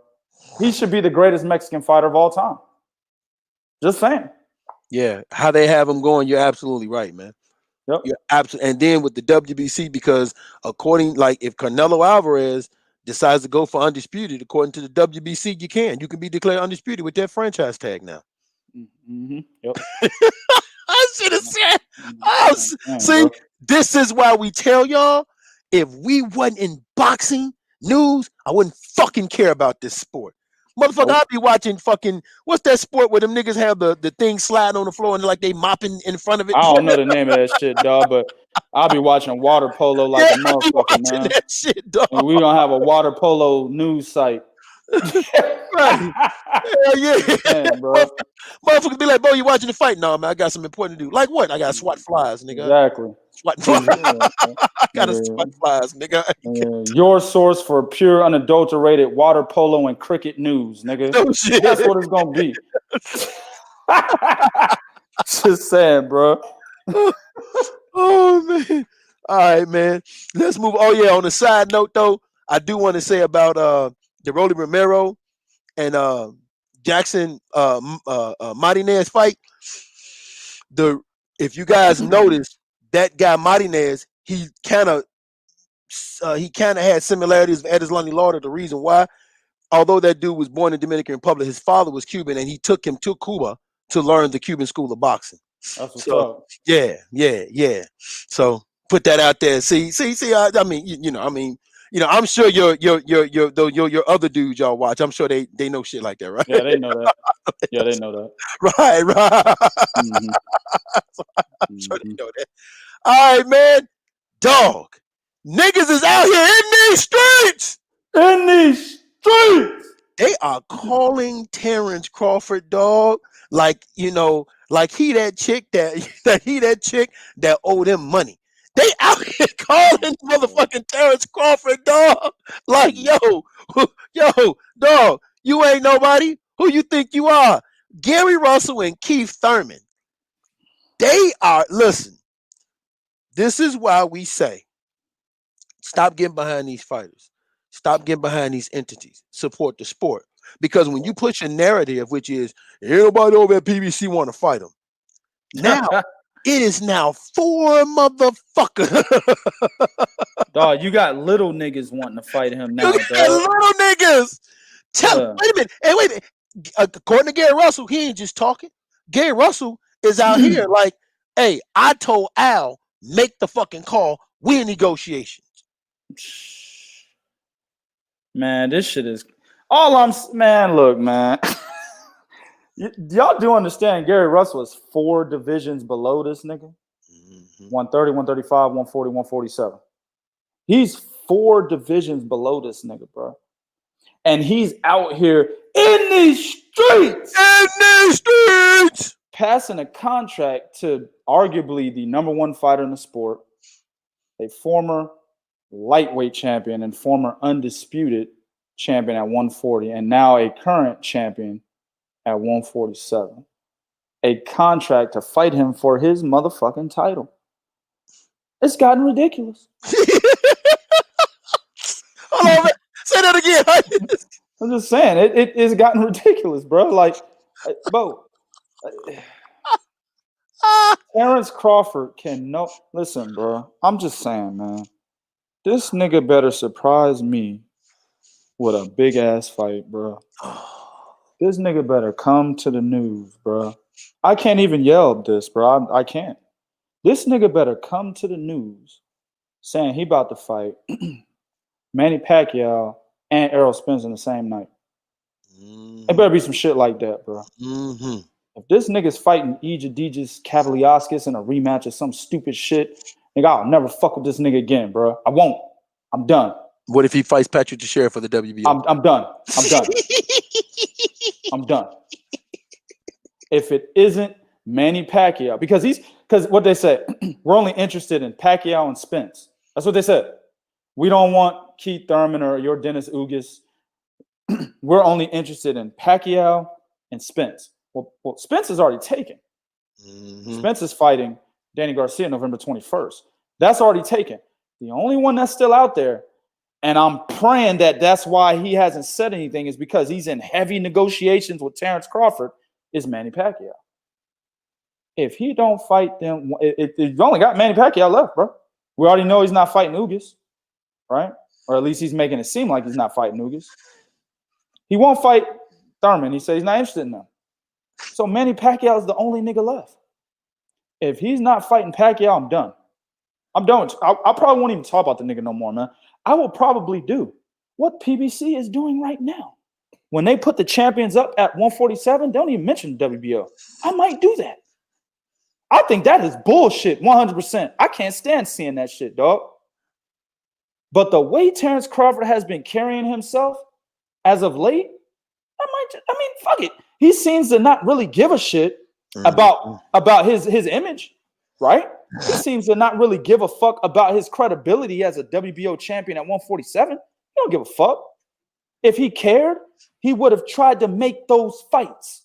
He should be the greatest Mexican fighter of all time. Just saying. Yeah, how they have him going, you're absolutely right, man. Yep. You're absolutely, and then with the WBC, because according, like, if Canelo Alvarez decides to go for undisputed, according to the WBC, you can be declared undisputed with that franchise tag now. Mm-hmm. Yep. I should have said. Oh, see, bro. this is why we tell y'all, if we wasn't in boxing news, I wouldn't fucking care about this sport. Motherfucker, Nope. I'd be watching fucking, what's that sport where them niggas have the thing sliding on the floor and like they mopping in front of it? I don't know the name of that shit, dog, but I'll be watching water polo like Yeah, a I be motherfucker, watching man. that shit, dog. And we gonna have a water polo news site. Right. Hell yeah. Man, bro. Motherfuckers be like, bro, you watching the fight? No, man, I got something important to do. Like what? I got to swat flies, nigga. Exactly. Swat flies. I got to swat flies, nigga. Your source for pure, unadulterated water polo and cricket news, nigga. No shit. That's what it's gonna be. Just saying, bro. Oh man. All right, man. Let's move. Oh yeah. On a side note, though, I do want to say about the Rolly Romero and Jackson Martinez fight. If you guys notice, that guy Martinez, he kind of had similarities with Edeslani Lauder. The reason why, although that dude was born in Dominican Republic, his father was Cuban, and he took him to Cuba to learn the Cuban school of boxing. That's what's So up. yeah. So put that out there. See. I mean, I'm sure your other dudes y'all watch. I'm sure they know shit like that, right? Yeah, they know that. Yeah, they know that. Right. Mm-hmm. I'm sure they know that. All right, man. Dog. Niggas is out here in these streets. In these streets. They are calling Terence Crawford, dog, like he that chick that owed him money. They out here calling motherfucking Terence Crawford, dog. Like, yo, dog, you ain't nobody. Who you think you are? Gary Russell and Keith Thurman. They are, listen, this is why we say, stop getting behind these fighters. Stop getting behind these entities. Support the sport. Because when you push a narrative, which is everybody over at PBC want to fight them, now it is now 4 motherfuckers. Dog, you got little niggas wanting to fight him now, dog. Little niggas. Wait a minute. Hey, wait a minute. According to Gary Russell, he ain't just talking. Gary Russell is out here like, hey, I told Al, make the fucking call. We in negotiations. Man, this shit is man, look, man. Y'all do understand Gary Russell is 4 divisions below this nigga? 130, 135, 140, 147. He's 4 divisions below this nigga, bro. And he's out here in these streets. Passing a contract to arguably the #1 fighter in the sport, a former lightweight champion and former undisputed champion at 140, and now a current champion at 147. A contract to fight him for his motherfucking title. It's gotten ridiculous. Hold on, man. Say that again. I'm just saying, it's gotten ridiculous, bro. Like, bro. Terence Crawford listen, bro. I'm just saying, man. This nigga better surprise me with a big ass fight, bro. This nigga better come to the news, bro. I can't even yell this, bro. I can't. This nigga better come to the news saying he about to fight Manny Pacquiao and Errol Spence in the same night. It better be some shit like that, bro. If this nigga's fighting Egidijus Kavaliauskas in a rematch or some stupid shit, nigga, I'll never fuck with this nigga again, bro. I won't. I'm done. What if he fights Patrick Teixeira for the WBO? I'm done. I'm done. If it isn't Manny Pacquiao, because what they said, we're only interested in Pacquiao and Spence. That's what they said. We don't want Keith Thurman or your Dennis Ugas. We're only interested in Pacquiao and Spence. Well, Spence is already taken. Spence is fighting Danny Garcia November 21st. That's already taken. The only one that's still out there, and I'm praying that's why he hasn't said anything, is because he's in heavy negotiations with Terence Crawford, is Manny Pacquiao. If he don't fight them, you've only got Manny Pacquiao left, bro. We already know he's not fighting Ugas, right? Or at least he's making it seem like he's not fighting Ugas. He won't fight Thurman. He said he's not interested in them. So Manny Pacquiao is the only nigga left. If he's not fighting Pacquiao, I'm done. I'm done. I probably won't even talk about the nigga no more, man. I will probably do what PBC is doing right now. When they put the champions up at 147, don't even mention WBO. I might do that. I think that is bullshit, 100%. I can't stand seeing that shit, dog. But the way Terence Crawford has been carrying himself as of late, fuck it. He seems to not really give a shit about his image, right? He seems to not really give a fuck about his credibility as a WBO champion at 147. He don't give a fuck. If he cared, he would have tried to make those fights.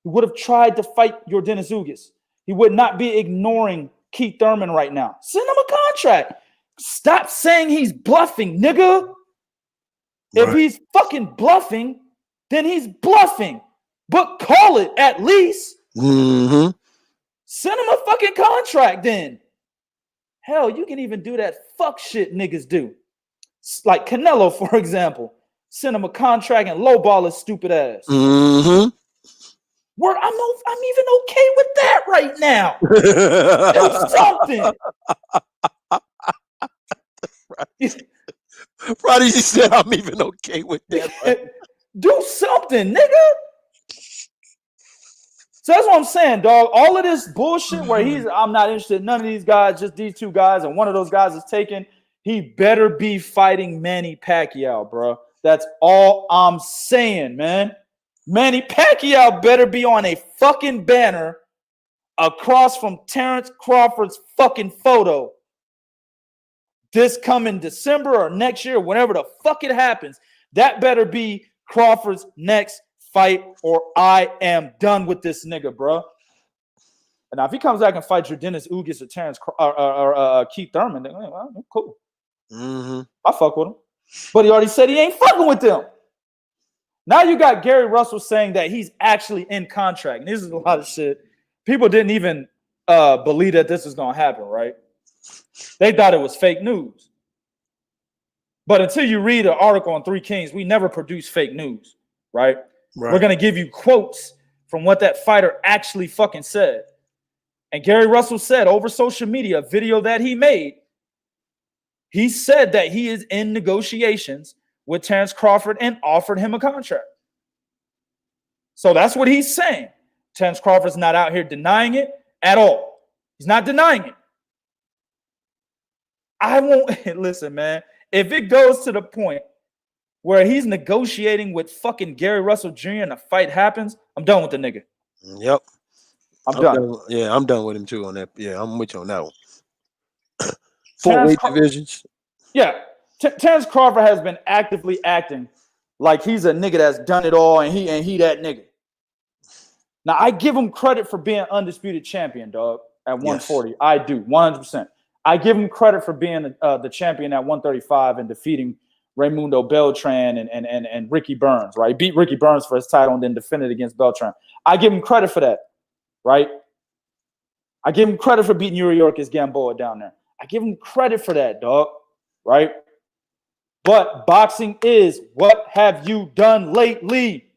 He would have tried to fight Yordenis Ugas. He would not be ignoring Keith Thurman right now. Send him a contract. Stop saying he's bluffing, nigga. Right. If he's fucking bluffing, then he's bluffing. But call it at least. Mm-hmm. Send him a fucking contract then. Hell, you can even do that fuck shit niggas do. Like Canelo, for example. Send him a contract and lowball his stupid ass. Mm-hmm. I'm even okay with that right now. Do something. Prodigy said, I'm even okay with that. Right? Do something, nigga. So that's what I'm saying, dog. All of this bullshit where I'm not interested in none of these guys, just these two guys, and one of those guys is taken. He better be fighting Manny Pacquiao, bro. That's all I'm saying, man. Manny Pacquiao better be on a fucking banner across from Terence Crawford's fucking photo this coming December or next year, whenever the fuck it happens. That better be Crawford's next fight, or I am done with this nigga, bro. And now if he comes back and fights Yordenis Ugas or Terence or Keith Thurman, then cool. Mm-hmm. I fuck with him. But he already said he ain't fucking with them. Now you got Gary Russell saying that he's actually in contract. And this is a lot of shit. People didn't even believe that this was going to happen, right? They thought it was fake news. But until you read an article on Three Kings, we never produce fake news, right? We're going to give you quotes from what that fighter actually fucking said. And Gary Russell said over social media, a video that he made, he said that he is in negotiations with Terence Crawford and offered him a contract. So that's what he's saying. Terence Crawford's not out here denying it at all. He's not denying it. I won't listen, man. If it goes to the point where he's negotiating with fucking Gary Russell Jr. and a fight happens, I'm done with the nigga. Yep. I'm done. Yeah, I'm done with him too on that. Yeah, I'm with you on that one. 4 weight divisions. Yeah. Terence Crawford has been actively acting like he's a nigga that's done it all and he that nigga. Now, I give him credit for being undisputed champion, dog, at 140. Yes. I do, 100%. I give him credit for being the champion at 135 and defeating Raymundo Beltran and Ricky Burns, right? He beat Ricky Burns for his title and then defended against Beltran. I give him credit for that, right? I give him credit for beating Yuriorkis Gamboa down there. I give him credit for that, dog, right? But boxing is, what have you done lately?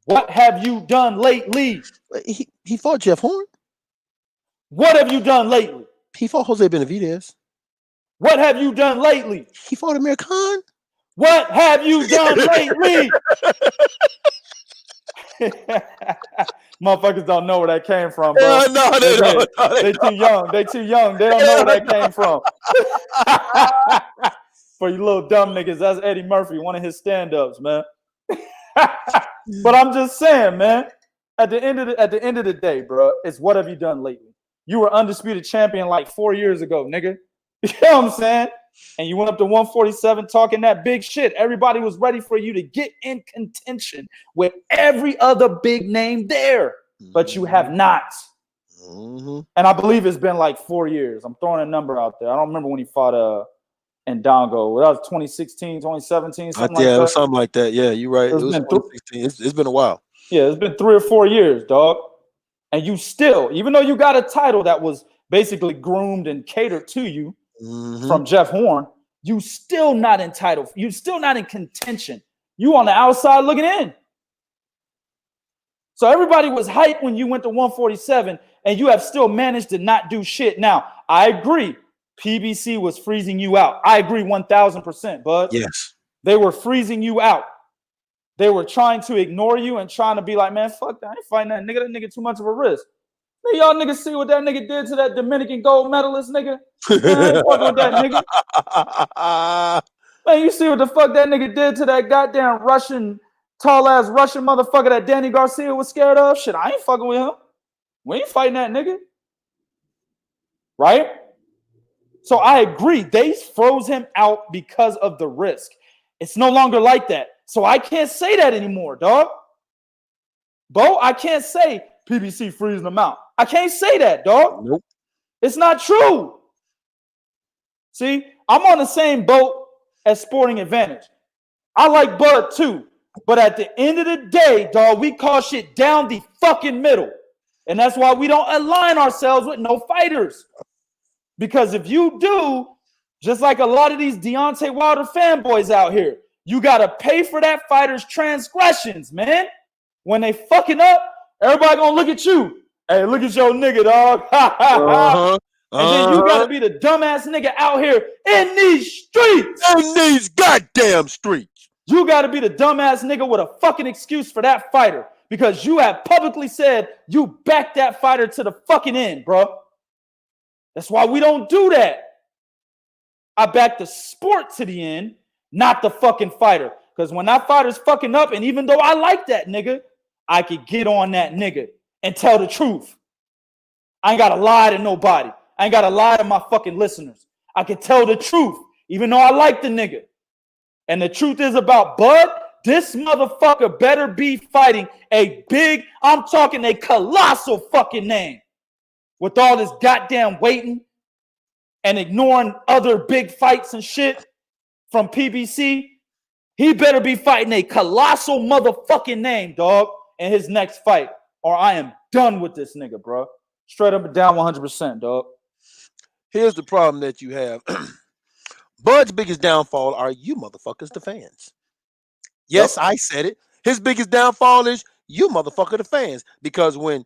What have you done lately? He fought Jeff Horn. What have you done lately? He fought Jose Benavidez. What have you done lately? He fought Amir Khan. What have you done lately? Motherfuckers don't know where that came from, bro. No, they don't. They too young. They too young. They don't know where that came from. For you little dumb niggas, that's Eddie Murphy, one of his stand-ups, man. But I'm just saying, man. At the end of the day, bro, it's what have you done lately? You were undisputed champion like 4 years ago, nigga. You know what I'm saying? And you went up to 147 talking that big shit. Everybody was ready for you to get in contention with every other big name there, but you have not. Mm-hmm. And I believe it's been like 4 years. I'm throwing a number out there. I don't remember when he fought Ndongo. That was 2016, 2017, something like that. Something like that. Yeah, you're right. It was 2016. It's been a while. Yeah, it's been 3 or 4 years, dog. And you still, even though you got a title that was basically groomed and catered to you from Jeff Horn, you still not entitled. You still not in contention. You on the outside looking in. So everybody was hyped when you went to 147, and you have still managed to not do shit. Now, I agree. PBC was freezing you out. I agree 1,000%, bud. Yes. They were freezing you out. They were trying to ignore you and trying to be like, man, fuck that. I ain't fighting that nigga. That nigga too much of a risk. Man, y'all niggas see what that nigga did to that Dominican gold medalist, nigga? Man, I ain't fucking with that nigga. Man, you see what the fuck that nigga did to that goddamn Russian, tall-ass Russian motherfucker that Danny Garcia was scared of? Shit, I ain't fucking with him. We ain't fighting that nigga. Right? So I agree. They froze him out because of the risk. It's no longer like that. So I can't say that anymore, dog. Bo, I can't say PBC freezing them out. I can't say that, dog. Nope. It's not true. See, I'm on the same boat as Sporting Advantage. I like Bud too. But at the end of the day, dog, we call shit down the fucking middle. And that's why we don't align ourselves with no fighters. Because if you do, just like a lot of these Deontay Wilder fanboys out here, you got to pay for that fighter's transgressions, man. When they fucking up, everybody going to look at you. Hey, look at your nigga, dog. And then you got to be the dumbass nigga out here in these streets. In these goddamn streets. You got to be the dumbass nigga with a fucking excuse for that fighter. Because you have publicly said you backed that fighter to the fucking end, bro. That's why we don't do that. I back the sport to the end, not the fucking fighter. Because when that fighter's fucking up, and even though I like that nigga, I could get on that nigga and tell the truth. I ain't got to lie to nobody. I ain't got to lie to my fucking listeners. I can tell the truth, even though I like the nigga. And the truth is about Bud, this motherfucker better be fighting a big, I'm talking a colossal fucking name. With all this goddamn waiting and ignoring other big fights and shit from PBC, he better be fighting a colossal motherfucking name, dog, in his next fight. Or I am done with this nigga, bro. Straight up and down 100%, dog. Here's the problem that you have. Bud's biggest downfall are you motherfuckers, the fans. Yes, yep. I said it. His biggest downfall is you motherfucker, the fans. Because when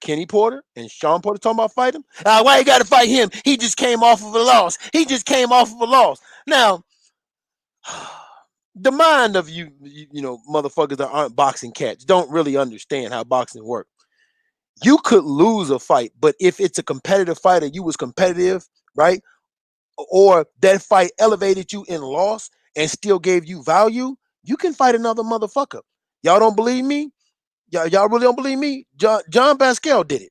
Kenny Porter and Sean Porter talking about fighting him, why you got to fight him? He just came off of a loss. He just came off of a loss. Now, the mind of you know, motherfuckers that aren't boxing cats don't really understand how boxing works. You could lose a fight, but if it's a competitive fight and you was competitive, right? Or that fight elevated you in loss and still gave you value, you can fight another motherfucker. Y'all don't believe me? Y'all really don't believe me? John Pascal did it.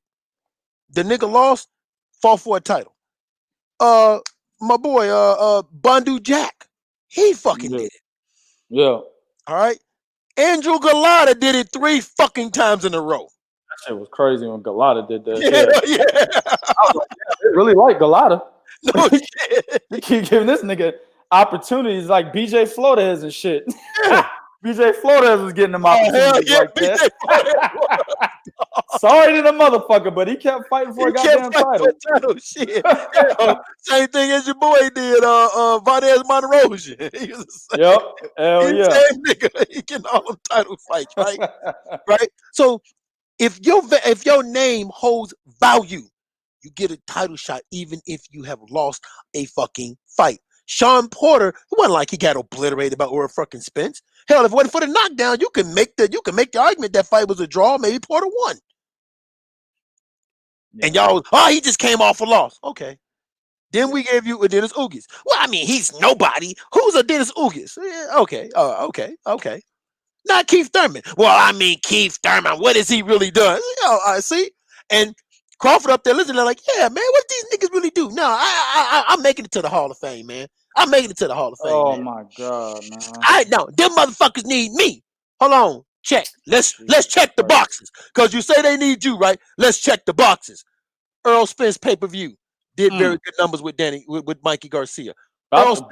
The nigga lost, fought for a title. My boy, Bandu Jack, he fucking did it. Yeah. All right. Andrew Galata did it 3 fucking times in a row. That shit was crazy when Galata did that. Yeah. I was like, yeah, they really like Galata. No shit. They keep giving this nigga opportunities like BJ Flores and shit. Yeah. BJ Flores was getting them opportunities like that. Sorry to the motherfucker, but he kept fighting for a goddamn title. Shit. Same thing as your boy did, Valdez Monterosian. Yep. Hell yeah. Same nigga. He getting all them title fights, right? Right? So if your name holds value, you get a title shot even if you have lost a fucking fight. Sean Porter, it wasn't like he got obliterated by Ora fucking Spence. Hell, if it wasn't for the knockdown, you can make the argument that fight was a draw. Maybe Porter won. Yeah. And y'all, he just came off a loss. Okay. Then we gave you a Dennis Ugis. Well, I mean, he's nobody. Who's a Dennis Ugis? Yeah, okay. Okay. Not Keith Thurman. Well, I mean, Keith Thurman, what has he really done? I see. And Crawford up there listening, like, yeah, man, what these niggas really do? No, I'm making it to the Hall of Fame, man. I'm making it to the Hall of Fame. Oh man. my God, man. I know them motherfuckers need me. Hold on, check. Let's check the boxes. Cause you say they need you, right? Let's check the boxes. Earl Spence pay-per-view did very good numbers with Danny with Mikey Garcia. Hold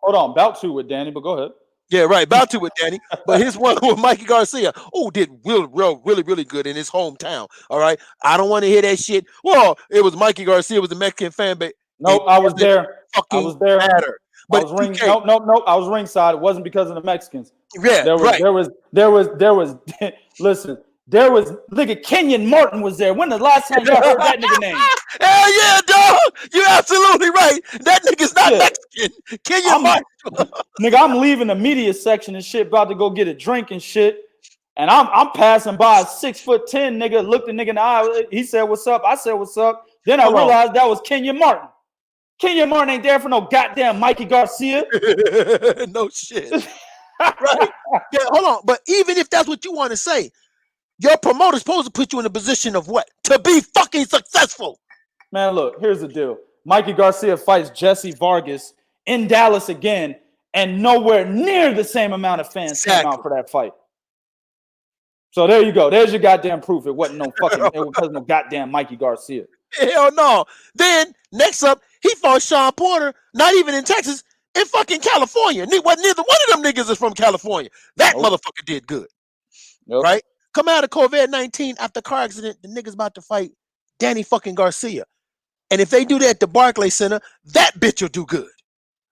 on, about 2 with Danny, but go ahead. Yeah, right. About to with Danny. But his one with Mikey Garcia, did really good in his hometown. All right. I don't want to hear that shit. Well, it was Mikey Garcia, it was a Mexican fan, but nope, I was there. Fucking matter. But I was nope. I was ringside. It wasn't because of the Mexicans. Yeah, there was listen, there was nigga Kenyon Martin was there. When the last time y'all heard that nigga name? Hell yeah, dog. You're absolutely right. That nigga's not Mexican. Kenyon Martin. Nigga, I'm leaving the media section and shit, about to go get a drink and shit. And I'm passing by a 6'10" nigga, looked the nigga in the eye. He said, "What's up?" I said, "What's up?" Then I realized that was Kenyon Martin. Kenyon Martin ain't there for no goddamn Mikey Garcia. No shit. Right? Yeah, hold on. But even if that's what you want to say, your promoter's supposed to put you in a position of what? To be fucking successful. Man, look, here's the deal. Mikey Garcia fights Jesse Vargas in Dallas again, and nowhere near the same amount of fans came out for that fight. So there you go. There's your goddamn proof. It wasn't no fucking, it wasn't no goddamn Mikey Garcia. Hell no. Then next up, he fought Sean Porter, not even in Texas, in fucking California. Neither one of them niggas is from California. That motherfucker did good. Yep. Right? Come out of COVID-19 after car accident, the nigga's about to fight Danny fucking Garcia. And if they do that at the Barclays Center, that bitch will do good.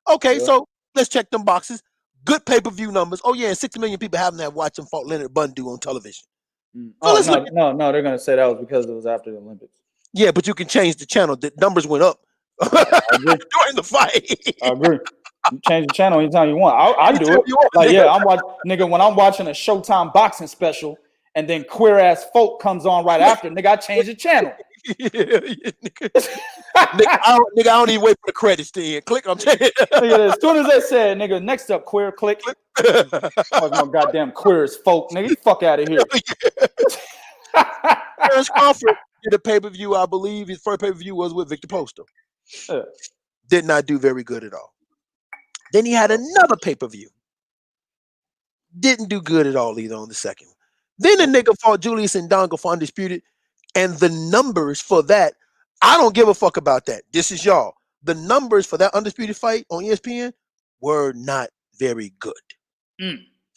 Okay, so let's check them boxes. Good pay-per-view numbers. Oh yeah, and 60 million people haven't had watched him fought Leonard Bundu on television. No, they're gonna say that was because it was after the Olympics. Yeah, but you can change the channel. The numbers went up during the fight. I agree. You change the channel anytime you want. I do it. Like, yeah, I'm watching, nigga, when I'm watching a Showtime boxing special and then queer ass folk comes on right after, nigga, I change the channel. Nigga, I don't even wait for the credits to end. Click, I'm telling you. As soon as they said, nigga, next up, queer, click. Fuck no goddamn queer as folk, nigga. Get the fuck out of here. Terence Crawford did a pay-per-view, I believe. His first pay-per-view was with Victor Poster. Did not do very good at all. Then he had another pay-per-view. Didn't do good at all either on the second one. Then the nigga fought Julius Ndongo for Undisputed. And the numbers for that, I don't give a fuck about that. This is y'all. The numbers for that Undisputed fight on ESPN were not very good.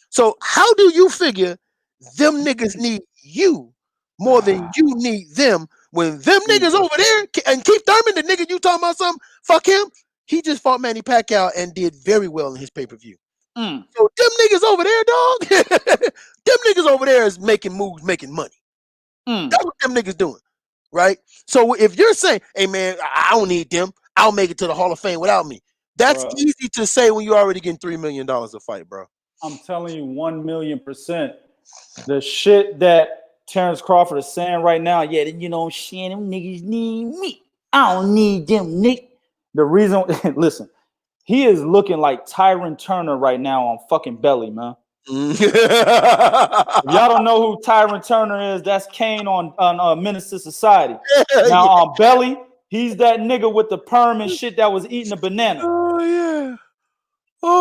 So how do you figure them niggas need you more than you need them when them niggas over there, and Keith Thurman, the nigga you talking about something, fuck him. He just fought Manny Pacquiao and did very well in his pay-per-view. So them niggas over there, dog, them niggas over there is making moves, making money. That's what them niggas doing, right? So if you're saying, hey man, I don't need them, I'll make it to the Hall of Fame without me. That's easy to say when you're already getting $3 million a fight, bro. I'm telling you 1,000,000%. The shit that Terence Crawford is saying right now, yeah, you know, shit, them niggas need me. I don't need them, Nick. The reason, listen, he is looking like Tyron Turner right now on fucking Belly, man. If y'all don't know who Tyron Turner is, that's Kane on Menace to Society. Now on Belly, he's that nigga with the perm and shit that was eating a banana. Oh yeah.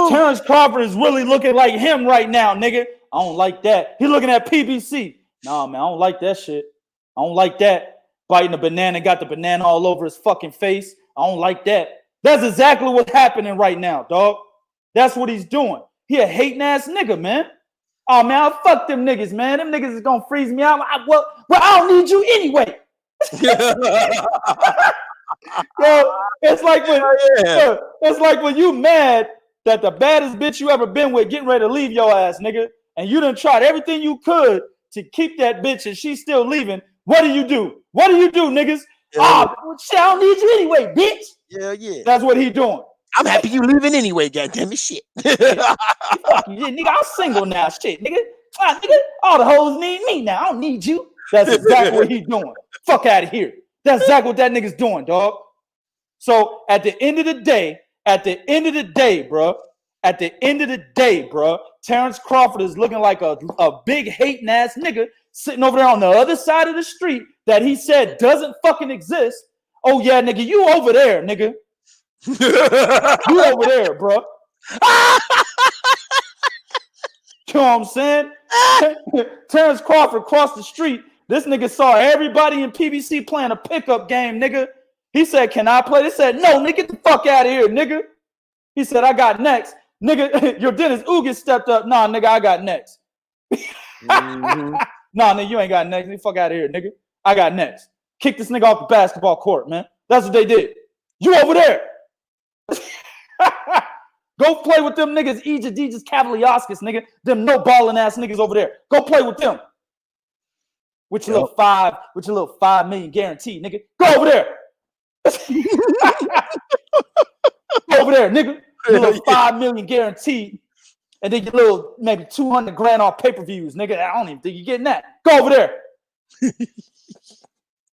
Terence Crawford is really looking like him right now, nigga. I don't like that. He looking at PBC. Nah, man, I don't like that shit. I don't like that. Biting a banana, got the banana all over his fucking face. I don't like that. That's exactly what's happening right now, dog. That's what he's doing. He a hating ass nigga, man. Oh man, fuck them niggas, man. Them niggas is gonna freeze me out. Well, I don't need you anyway. Yo, it's like when you mad that the baddest bitch you ever been with getting ready to leave your ass, nigga, and you done tried everything you could to keep that bitch and she's still leaving. What do you do? What do you do, niggas? Yeah. Shit, I don't need you anyway, bitch. Yeah. That's what he doing. I'm happy you leaving anyway, goddamn it, shit. Fuck you, nigga, I'm single now, shit, nigga. Nigga, all the hoes need me now. I don't need you. That's exactly what he's doing. Fuck out of here. That's exactly what that nigga's doing, dog. So at the end of the day, bro, Terence Crawford is looking like a big hating ass nigga sitting over there on the other side of the street that he said doesn't fucking exist. Oh yeah, nigga, you over there, nigga. You over there, bro. You know what I'm saying? Terence Crawford crossed the street. This nigga saw everybody in PBC playing a pickup game, nigga. He said, can I play? They said, no, nigga, get the fuck out of here, nigga. He said, I got next. Nigga, your Dennis Ugas stepped up. Nah, nigga, I got next. Mm-hmm. Nah, nigga, you ain't got next. Get the fuck out of here, nigga. I got next. Kick this nigga off the basketball court, man. That's what they did. You over there. Go play with them niggas, Aegis Cavaliaskis, nigga. Them no balling ass niggas over there. Go play with them. With your little 5 million guarantee, nigga. Go over there. Go over there, nigga. Your little 5 million guarantee. And then your little maybe 200 grand off pay-per-views, nigga. I don't even think you're getting that. Go over there.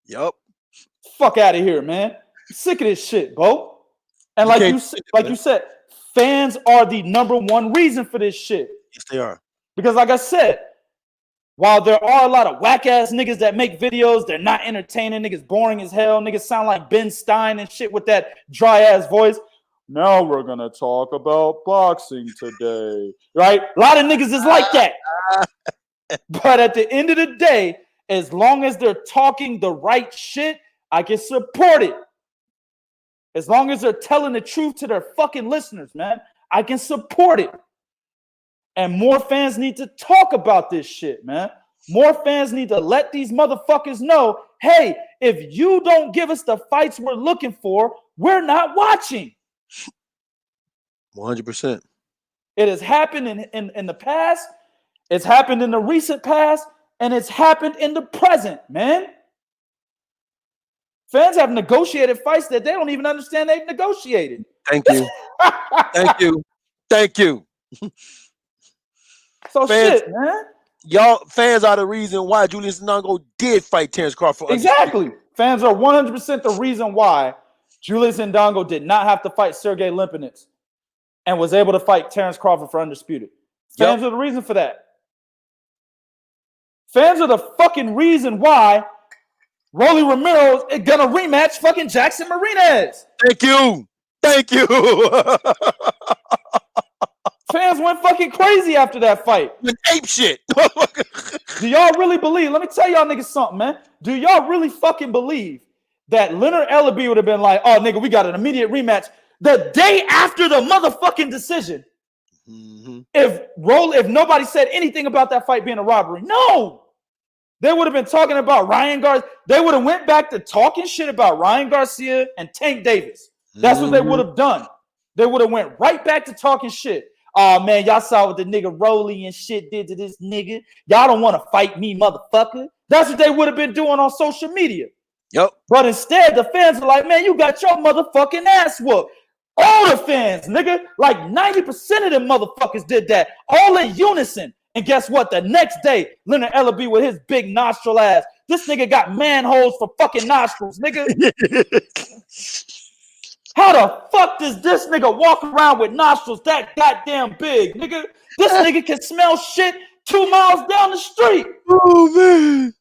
Yup. Fuck out of here, man. I'm sick of this shit, bro. And like you said, fans are the number one reason for this shit. Yes, they are. Because like I said, while there are a lot of whack-ass niggas that make videos, they're not entertaining. Niggas boring as hell. Niggas sound like Ben Stein and shit with that dry-ass voice. Now we're going to talk about boxing today. Right? A lot of niggas is like that. But at the end of the day, as long as they're talking the right shit, I can support it. As long as they're telling the truth to their fucking listeners, man, I can support it. And more fans need to talk about this shit, man. More fans need to let these motherfuckers know, hey, if you don't give us the fights we're looking for, we're not watching. 100%. It has happened in the past. It's happened in the recent past. And it's happened in the present, man. Fans have negotiated fights that they don't even understand they've negotiated. Thank you. Thank you. Thank you. So fans, shit, man. Y'all fans are the reason why Julius Ndongo did fight Terence Crawford. Exactly. Fans are 100% the reason why Julius Ndongo did not have to fight Sergey Lipinets and was able to fight Terence Crawford for undisputed. Fans are the reason for that. Fans are the fucking reason why Rolly Romero is gonna rematch fucking Jackson Marinez. Thank you. Thank you. Fans went fucking crazy after that fight. Went ape shit. Do y'all really believe? Let me tell y'all niggas something, man. Do y'all really fucking believe that Leonard Ellaby would have been like, oh, nigga, we got an immediate rematch the day after the motherfucking decision? Mm-hmm. If nobody said anything about that fight being a robbery, no. They would have been talking about Ryan Garcia. They would have went back to talking shit about Ryan Garcia and Tank Davis. That's what they would have done. They would have went right back to talking shit. Oh, man, y'all saw what the nigga Rolly and shit did to this nigga. Y'all don't want to fight me, motherfucker. That's what they would have been doing on social media. Yep. But instead, the fans are like, man, you got your motherfucking ass whooped. All the fans, nigga, like 90% of them motherfuckers did that. All in unison. And guess what? The next day, Leonard Ellaby with his big nostril ass. This nigga got manholes for fucking nostrils, nigga. How the fuck does this nigga walk around with nostrils that goddamn big, nigga? This nigga can smell shit 2 miles down the street. Oh, man.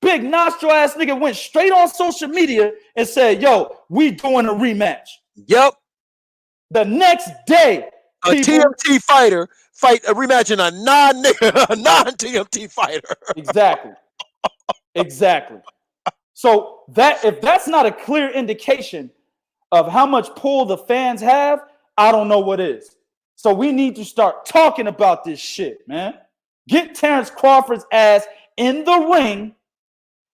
Big nostril ass nigga went straight on social media and said, yo, we doing a rematch. Yep. The next day, a TMT fighter fight a rematch in a non-TMT fighter. Exactly. So that if that's not a clear indication of how much pull the fans have, I don't know what is. So we need to start talking about this shit, man. Get Terence Crawford's ass in the ring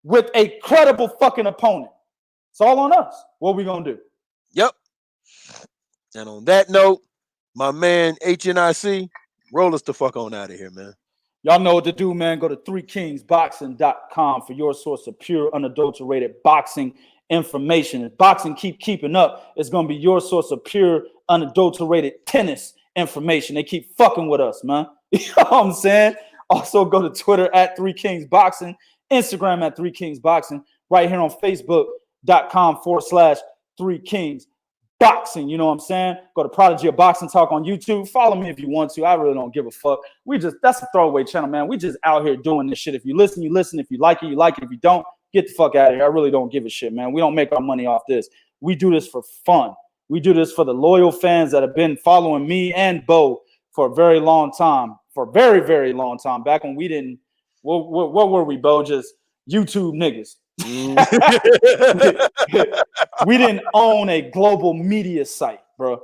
with a credible fucking opponent. It's all on us. What we gonna do? Yep. And on that note, my man HNIC, roll us the fuck on out of here, man. Y'all know what to do, man. Go to 3kingsboxing.com for your source of pure, unadulterated boxing information. If boxing keeping up, it's going to be your source of pure, unadulterated tennis information. They keep fucking with us, man. You know what I'm saying? Also, go to Twitter at 3kingsboxing, Instagram at 3kingsboxing, right here on Facebook.com/3kingsboxing. You know what I'm saying? Go to Prodigy of Boxing Talk on YouTube. Follow me if you want to. I really don't give a fuck. That's a throwaway channel, man. We just out here doing this shit. If you listen, you listen. If you like it, you like it. If you don't, get the fuck out of here. I really don't give a shit, man. We don't make our money off this. We do this for fun. We do this for the loyal fans that have been following me and Bo for a very long time. For a very, very long time. Back when we didn't, what were we, Bo? Just YouTube niggas. We didn't own a global media site, bro.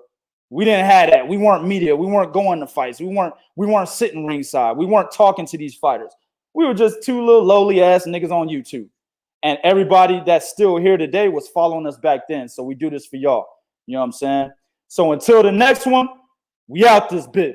We didn't have that. We weren't media. We weren't going to fights. We weren't sitting ringside. We weren't talking to these fighters. We were just two little lowly ass niggas on YouTube. And everybody that's still here today was following us back then. So we do this for y'all. You know what I'm saying? So until the next one, we out this bitch.